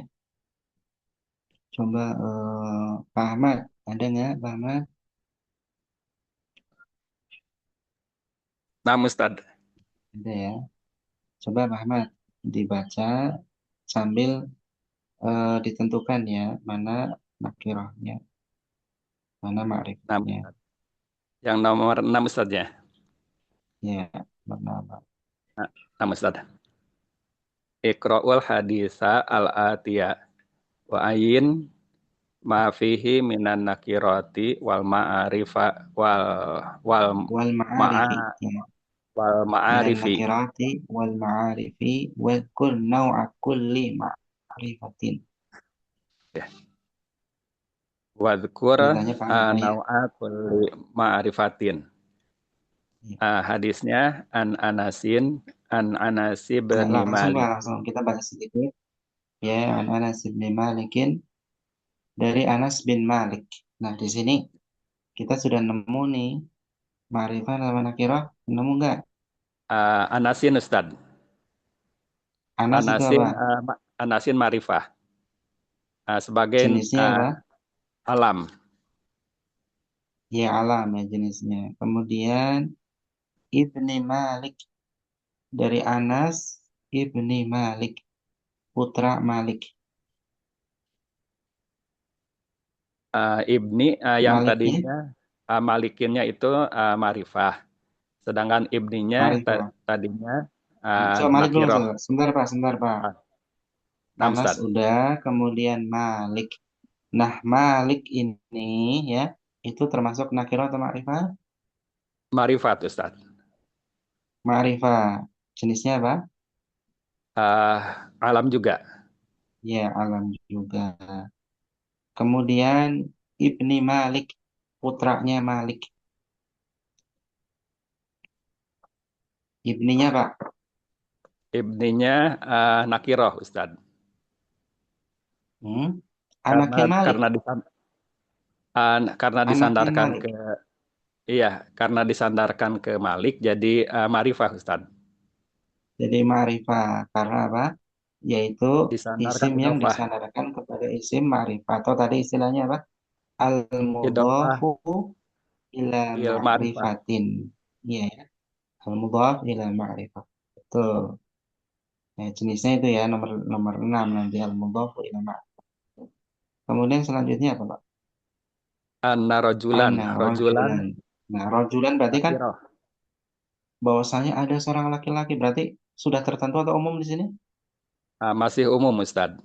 Coba Pak Ahmad, ada nggak Pak Ahmad? Nah, Ustadz. Ada ya. Coba Pak Ahmad dibaca sambil ditentukan ya mana nakirahnya, mana Nah, ma'rifahnya. Ustadz. Yang nomor 6 Ustadz ya. Ya, benar. Nah, Ustadz. Iqra'ul hadisa al-atiyah wa ayin ma fihi minan nakirati wal ma'arifa wal Wal ma'a ma'arifi ya. wal Minan ma'arifi. nakirati wal ma'arifi wa kul naw'a kulli ma'rifatin. Ya. Wadhkur Perintahnya panjang ya. naw'a kulli ma'arifatin. Ya. Hadisnya an Anasi Nah, bin langsung Pak, Malik. langsung kita bahas sedikit ya an Anas bin Malikin dari Anas bin Malik. Nah, di sini kita sudah nemu nih ma'rifah sama nakirah, nemu nggak? Anasin Ustadz. Anas itu apa? Anasin Marifah. Sebagai Jenisnya apa? alam. Ya alam ya jenisnya. Kemudian Ibni Malik dari Anas Ibni Malik, putra Malik. Ibni yang Maliknya tadinya Malikinnya itu Marifah. Sedangkan Ibninya Marifah. tadinya Coba Malik dulu, Nakiroh. sebentar Pak. Nah, Anas Ustadz. udah, kemudian Malik. Nah, Malik ini ya, itu termasuk nakirah atau ma'rifah? Marifat Ustadz. Ma'rifah. Jenisnya apa? Alam juga. Ya, alam juga. Kemudian Ibni Malik, putranya Malik. Ibninya Pak. Ibninya Nakiroh Ustadz. Hmm? Karena Anaknya Malik. karena karena Anaknya disandarkan Malik. ke iya, karena disandarkan ke Malik jadi Marifah Ustadz. Jadi ma'rifah. Karena apa? Yaitu Disandarkan isim yang idofah. disandarkan kepada isim ma'rifah. Atau tadi istilahnya apa? Idofah Al-mudhafu ila il Marifah. ma'rifatin. Iya ya. Al-mudhaf ila ma'rifah. Betul. Nah, jenisnya itu ya nomor nomor 6 nanti al-mudhafu ila ma'rifah. Kemudian selanjutnya apa, Pak? Anna rojulan. Ana Rojulan rajulan. Nah, rajulan berarti kan Nakiroh. bahwasanya ada seorang laki-laki. Berarti sudah tertentu atau umum di sini? Masih umum Ustadz.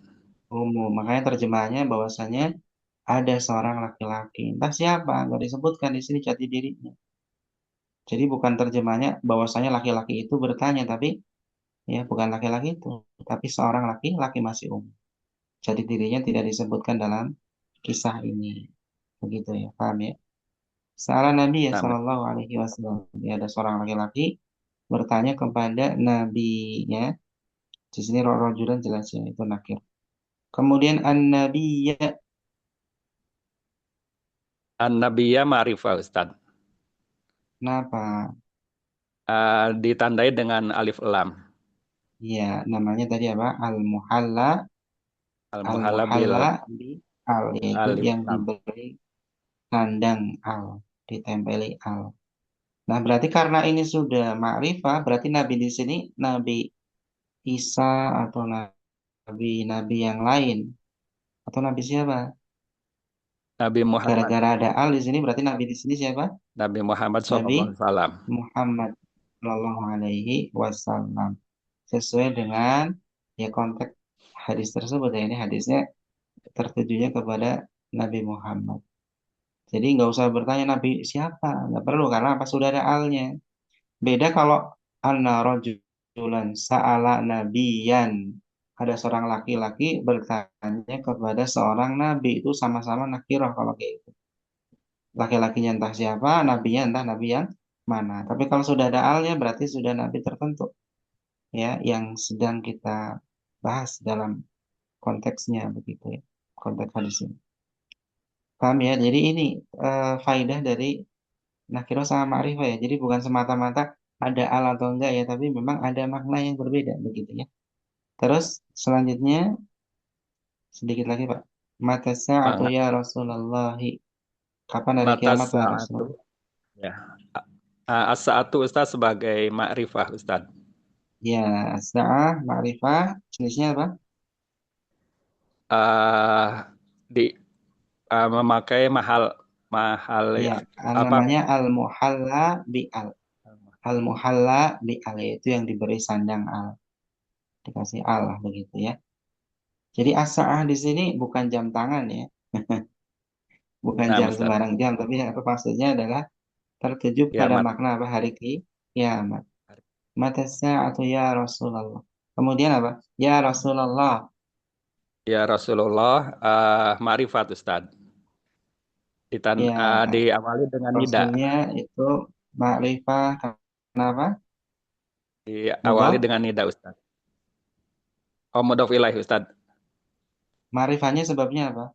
Umum. Makanya terjemahannya bahwasanya ada seorang laki-laki. Entah siapa, nggak disebutkan di sini jati dirinya. Jadi bukan terjemahnya bahwasanya laki-laki itu bertanya, tapi ya bukan laki-laki itu, tapi seorang laki-laki masih umum. Jadi dirinya tidak disebutkan dalam kisah ini. Begitu ya, paham ya? Salah Nabi ya Nah, Shallallahu Alaihi Wasallam. Ya, ada seorang laki-laki bertanya kepada nabinya. Di sini rojulan jelasnya itu nakir. Kemudian an-nabiyya, An-Nabiyya Ma'rifah Ustadz. kenapa? Ditandai dengan alif lam. Ya, namanya tadi apa? Al-muhalla, Al-Muhalla bil al-muhalla bi al, yaitu alif yang lam. diberi tandang al, ditempeli al. Nah, berarti karena ini sudah ma'rifah, berarti nabi di sini Nabi Isa atau nabi-nabi yang lain atau nabi siapa? Nabi Muhammad. Gara-gara ada al di sini berarti nabi di sini siapa? Nabi Muhammad Nabi SAW. Muhammad Shallallahu Alaihi Wasallam. Sesuai dengan ya konteks hadis tersebut ya, ini hadisnya tertujunya kepada Nabi Muhammad. Jadi nggak usah bertanya Nabi siapa, nggak perlu karena apa sudah ada alnya. Beda kalau anna rajulan sa'ala nabiyan. Ada seorang laki-laki bertanya kepada seorang nabi itu sama-sama nakirah kalau kayak itu. Laki-lakinya entah siapa, nabinya entah nabi yang mana. Tapi kalau sudah ada alnya berarti sudah nabi tertentu ya yang sedang kita bahas dalam konteksnya begitu ya. Konteks hadis ini. Paham ya? Jadi ini faidah dari nakirah sama ma'rifah ya. Jadi bukan semata-mata ada al atau enggak ya, tapi memang ada makna yang berbeda begitu ya. Terus selanjutnya sedikit lagi Pak. Mata sa'atu Nah, ya Rasulullah. Kapan hari mata kiamat wahai satu. Rasul? Ya. As-sa'atu Ustaz sebagai makrifah Ustaz. Ya, sa'ah, ma'rifah, jenisnya apa? eh di Memakai mahal mahal Ya, apa namanya al-muhalla bi'al. Al-muhalla bi'al, yaitu yang diberi sandang al. Dikasih al lah begitu ya. Jadi as-sa'ah di sini bukan jam tangan ya. Bukan nah jam Ustaz. sembarang jam, tapi yang apa maksudnya adalah tertuju pada Kiamat. makna apa hari kiamat. Mata sa'atu ya Rasulullah. Kemudian apa? Ya Rasulullah. Ya Rasulullah, makrifat Ustaz. Ya, Diawali dengan nida. Rasulnya itu ma'rifah. Kenapa? Diawali Mudhaf. dengan nida Ustaz. Oh, mudhof ilaih Ustaz. Ma'rifahnya sebabnya apa?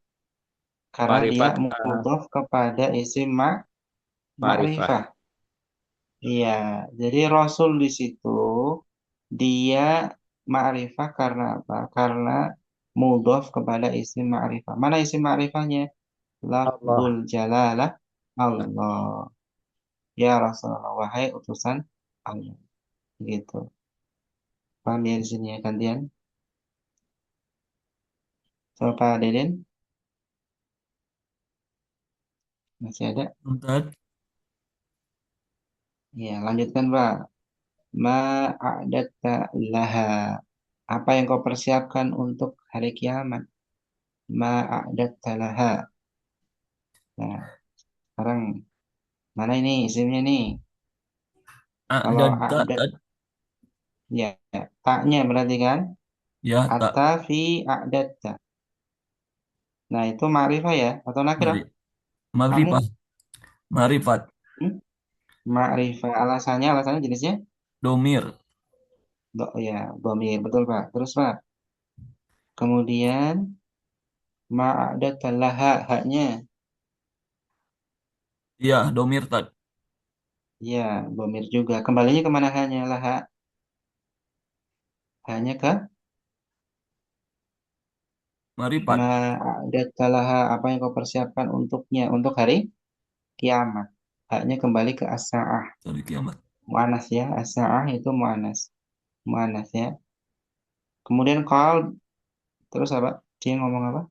Karena dia Makrifat, mudhaf kepada isim makrifah. ma'rifah. Iya, jadi Rasul di situ dia ma'rifah karena apa? Karena mudhaf kepada isim ma'rifah. Mana isim ma'rifahnya? Lafzul Allah. jalalah Allah. Ya Rasulullah, wahai utusan Allah. Gitu. Paham ya di sini ya gantian? So, Pak Deden masih ada? Ustaz. Ya, lanjutkan Pak. Ma'adatta laha. Apa yang kau persiapkan untuk hari kiamat? Ma'adatta laha. Nah, sekarang mana ini isimnya nih? Kalau A'dadta, a'dad, Tad. ya, taknya berarti kan? Ya, tak. Atta fi a'datta. Nah, itu ma'rifah ya? Atau nakirah? Mari. Kamu? Makrifat. Marifat. Hmm? Ma'rifah. Alasannya jenisnya? Domir. Ya, dhamir. Betul Pak. Terus Pak. Kemudian ma'adatta laha. Haknya. Ya, domir, Tad. Ya, dhamir juga. Kembalinya kemana hanya laha? Hanya ke Marifat. ma'adattalaha, apa yang kau persiapkan untuknya untuk hari kiamat. Haknya kembali ke as-sa'ah. Dari kiamat. Mu'anas ya, as-sa'ah itu mu'anas. Mu'anas ya. Kemudian qal, terus apa? Dia ngomong apa?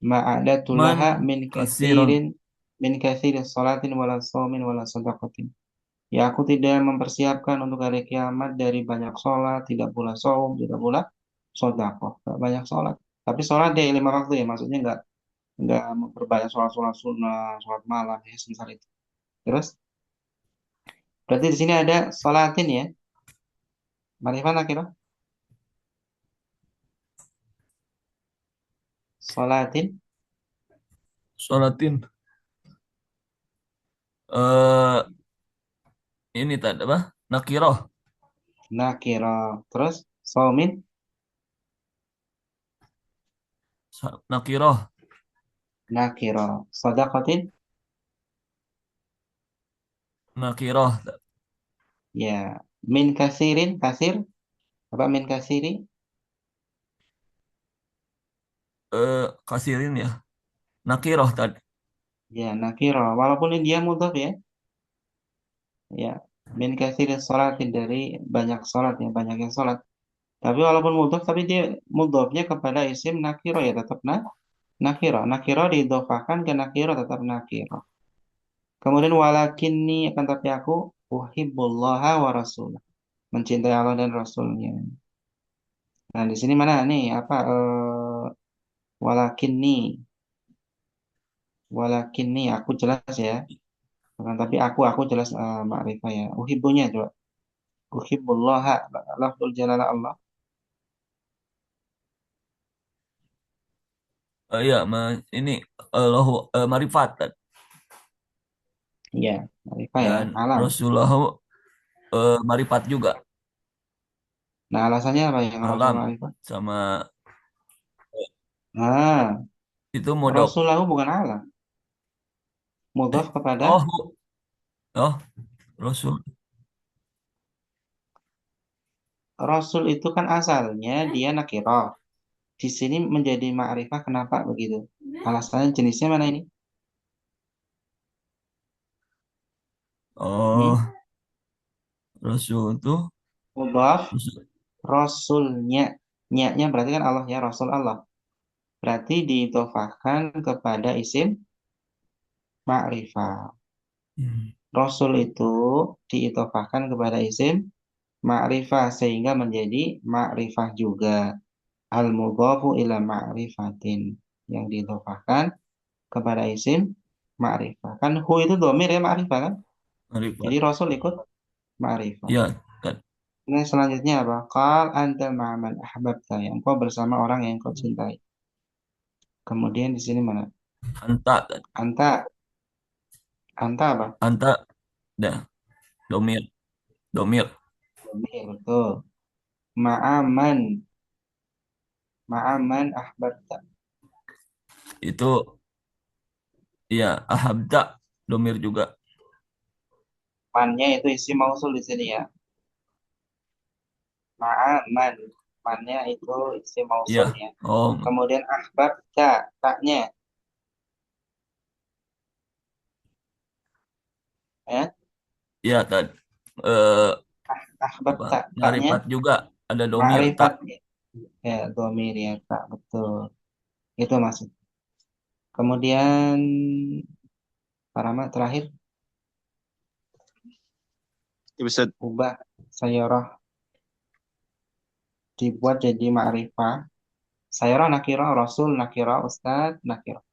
Man Ma'adattulaha kasiron. min kathirin salatin wala shaumin wala shadaqatin. Ya, aku tidak mempersiapkan untuk hari kiamat dari banyak sholat, tidak pula saum, tidak pula sodako. Nggak banyak sholat. Tapi sholat dia 5 waktu ya, maksudnya nggak memperbanyak sholat-sholat sunnah, sholat malam ya, sebesar itu. Terus, berarti di sini ada sholatin ya. Marifan akhirnya. Sholatin, Sholatin. Eh ini Tad apa? Nakiroh. nakiro. Terus, saumin, Nakiroh. nakiro. Sodakotin, Nakiroh. ya. Min kasirin, kasir. Apa min kasiri? Kasirin ya. Nakiroh Tad. Ya, nakiro. Walaupun ini dia mudhof ya. Ya, min kasirin sholatin dari banyak sholat ya, banyak yang sholat. Tapi walaupun mudhof, tapi dia mudhofnya kepada isim nakiro ya, tetap nakiro. Nakiro diidhofakan ke nakiro, tetap nakiro. Kemudian walakinni, akan tapi aku uhibbullaha wa rasulah. Mencintai Allah dan Rasulnya. Nah, di sini mana nih? Apa? Walakinni. Walakinni, aku jelas ya. Akan tapi aku jelas ma'rifah ya. Uhibbunya coba. Uhibbullaha. Lafzul jalalah Allah. Iya, ini Allah marifat Tad. Iya, ma'rifah ya. Dan Alam. Rasulullah marifat juga. Nah, alasannya apa yang Rasul Alam ma'rifah? sama Nah, itu modok. Rasulahu bukan alam. Mudhaf kepada Oh, oh, Rasul. Rasul itu kan asalnya dia nakirah. Di sini menjadi ma'rifah, kenapa begitu? Alasannya jenisnya mana ini? Hmm? Oh, Rasul itu Mudhaf, Rasul. Rasulnya. Nya berarti kan Allah ya, Rasul Allah. Berarti diidhofahkan kepada isim ma'rifah. Hmm. Rasul itu diidhofahkan kepada isim ma'rifah sehingga menjadi ma'rifah juga. Al-mudhafu ila ma'rifatin, yang diidhofahkan kepada isim ma'rifah. Kan hu itu dhamir ya, ma'rifah kan? Jadi Marifat. Rasul ikut ma'rifah. Ya, Tad. Nah, selanjutnya apa? Qal anta ma'aman ahbabta. Yang engkau bersama orang yang engkau cintai. Kemudian di sini mana? Anta, Tad. Anta. Anta apa? Anta, dah. Domir, domir. Dhamir, betul. Ma'aman. Ma'aman ahbabta. Itu ya ahabda, domir juga. Mannya itu isim mausul di sini ya. Ma'aman. Mannya itu isim Ya. mausulnya. Oh, Kemudian ahbabta. Taknya. Ya. ya, Tad. Eh, apa? Ahbabta. Taknya. Marifat juga ada domir tak. Ma'rifat. Ya, dhamir ya, tak. Betul. Itu maksud. Kemudian Parama terakhir Ya, Ustaz. ubah sayyarah dibuat jadi ma'rifah. Sayyarah nakirah, rasul nakirah, ustad nakirah.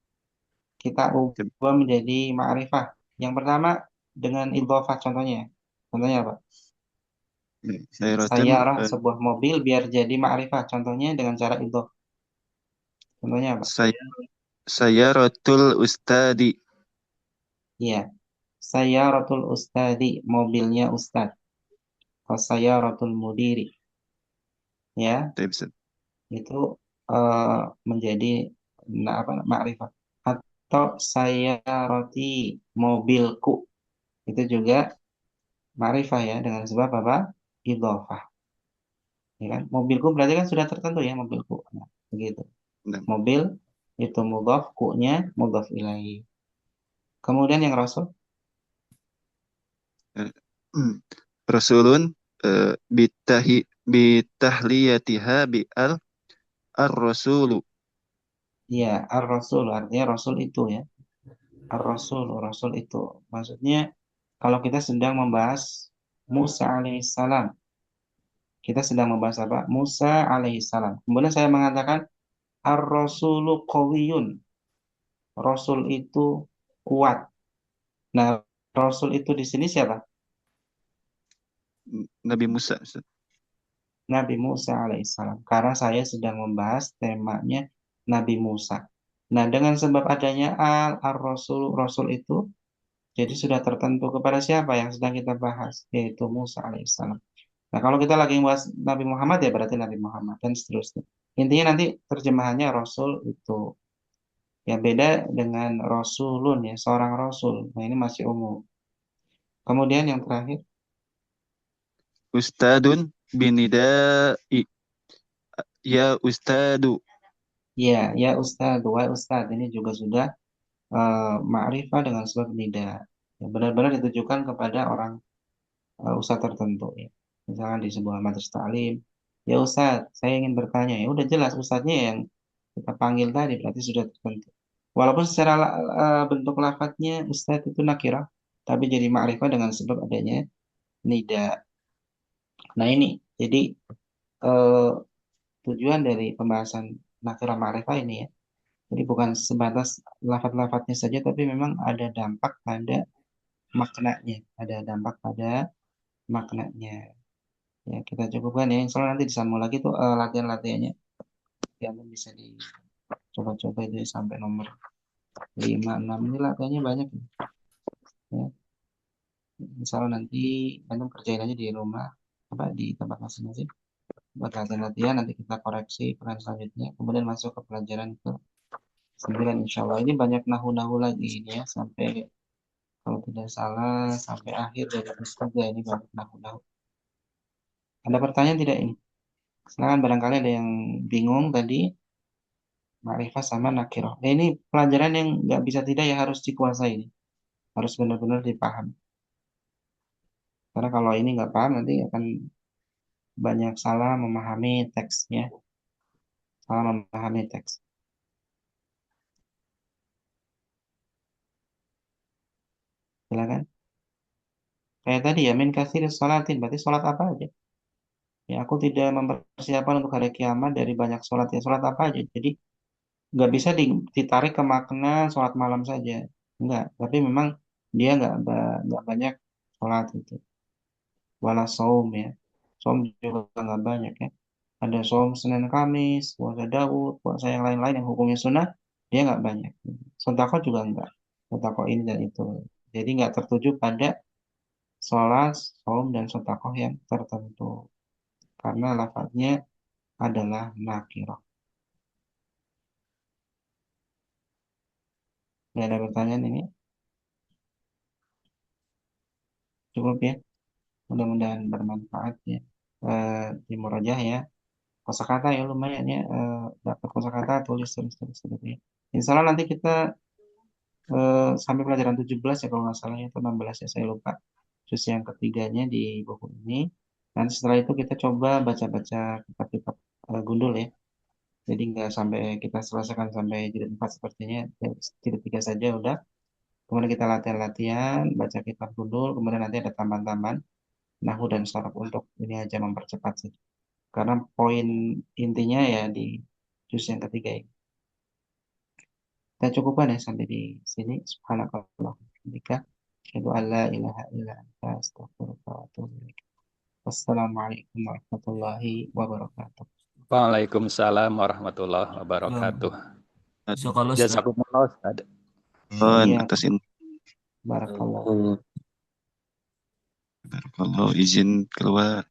Kita ubah menjadi ma'rifah. Yang pertama dengan idhofah contohnya. Contohnya apa? Sayratun, Sayyarah sebuah mobil biar jadi ma'rifah. Contohnya dengan cara idhofah. Contohnya apa? Sayaratul ustadi. Iya. Sayyaratul ustadi, mobilnya ustad. Atau sayyaratul mudiri. Ya, Ya, Ustaz. itu menjadi apa makrifat. Atau saya roti mobilku, itu juga makrifah ya, dengan sebab apa? Idhofah, ya kan? Mobilku berarti kan sudah tertentu ya, mobilku. Nah, begitu. Nah, Mobil itu mudhaf, ku-nya mudhaf ilaihi. Kemudian yang rasul, eh, Rasulun, bitahliyatiha bi'al ar-rasulu. ya ar-rasul artinya rasul itu ya. Ar-rasul, rasul itu. Maksudnya kalau kita sedang membahas Musa alaihissalam, kita sedang membahas apa? Musa alaihissalam. Kemudian saya mengatakan ar-rasulu qawiyun. Rasul itu kuat. Nah, Rasul itu di sini siapa? Nabi Musa, Ustaz. Nabi Musa alaihissalam. Karena saya sedang membahas temanya Nabi Musa. Nah, dengan sebab adanya ar-rasul, rasul itu jadi sudah tertentu kepada siapa yang sedang kita bahas, yaitu Musa alaihissalam. Nah, kalau kita lagi bahas Nabi Muhammad ya berarti Nabi Muhammad dan seterusnya. Intinya nanti terjemahannya Rasul itu ya beda dengan Rasulun ya, seorang Rasul. Nah, ini masih umum. Kemudian yang terakhir, Ustadun binida'i. Ya Ustadu. ya, ya Ustadz, wa Ustadz. Ini juga sudah ma'rifah dengan sebab nida. Ya, benar-benar ditujukan kepada orang ustadz tertentu ya. Misalkan di sebuah majelis taklim, ya Ustadz, saya ingin bertanya. Ya udah jelas Ustadznya yang kita panggil tadi berarti sudah tertentu. Walaupun secara bentuk lafadznya Ustadz itu nakirah, tapi jadi ma'rifah dengan sebab adanya nida. Nah ini, jadi eh, tujuan dari pembahasan nakirah ma'rifah ini ya. Jadi bukan sebatas lafadz-lafadznya saja, tapi memang ada dampak pada maknanya. Ada dampak pada maknanya. Ya, kita cukupkan ya. Insya Allah nanti disambung lagi tuh latihan-latihannya. Ya, bisa dicoba-coba itu ya, sampai nomor 5 6 ini latihannya banyak. Ya. Insya Allah nanti antum kerjain aja di rumah, apa di tempat masing-masing. Buat latihan-latihan, nanti kita koreksi peran selanjutnya. Kemudian masuk ke pelajaran ke 9 insya Allah. Ini banyak nahu-nahu lagi ini ya, sampai kalau tidak salah sampai akhir dari kelas 3 ini banyak nahu-nahu. Ada pertanyaan tidak ini? Silakan barangkali ada yang bingung tadi makrifat sama nakiroh. Nah, ini pelajaran yang nggak bisa tidak ya harus dikuasai ini. Harus benar-benar dipahami. Karena kalau ini nggak paham nanti akan banyak salah memahami teksnya. Salah memahami teks. Silakan. Kayak tadi ya, min katsiri sholatin. Berarti sholat apa aja? Ya, aku tidak mempersiapkan untuk hari kiamat dari banyak sholat. Ya, sholat apa aja? Jadi, nggak bisa ditarik ke makna sholat malam saja. Enggak. Tapi memang dia nggak banyak sholat itu. Wala saum ya. Saum juga nggak banyak ya. Ada saum Senin Kamis, puasa Daud, puasa yang lain-lain yang hukumnya sunnah, dia nggak banyak. Sedekah juga enggak. Sedekah ini dan itu. Jadi nggak tertuju pada sholat, saum, dan sedekah yang tertentu. Karena lafadznya adalah nakirah. Nggak ada pertanyaan ini? Cukup ya. Mudah-mudahan bermanfaat ya. Di Murojaah ya. Kosakata ya lumayan ya. Dapat kosakata, tulis gitu ya. Insya Allah nanti kita sampai pelajaran 17 ya kalau nggak salah ya, atau 16 ya saya lupa. Terus yang ketiganya di buku ini. Nanti setelah itu kita coba baca-baca kitab-kitab gundul ya. Jadi nggak sampai kita selesaikan sampai jilid 4 sepertinya. Ya, jilid 3 saja udah. Kemudian kita latihan-latihan, baca kitab gundul. Kemudian nanti ada tambahan-tambahan nahwu dan sharaf untuk ini aja mempercepat sih. Karena poin intinya ya di juz yang ketiga ini. Kita cukupkan ya sampai di sini. Subhanakallah. Asyhadu an la ilaha illa anta astaghfiruka wa atubu ilaik. Wassalamualaikum warahmatullahi wabarakatuh. Waalaikumsalam warahmatullahi Nah, wabarakatuh. Jazakallah Ustaz. Jazakumullah Ustaz. Iya, Atas info. barakallah. Barakallah, izin keluar.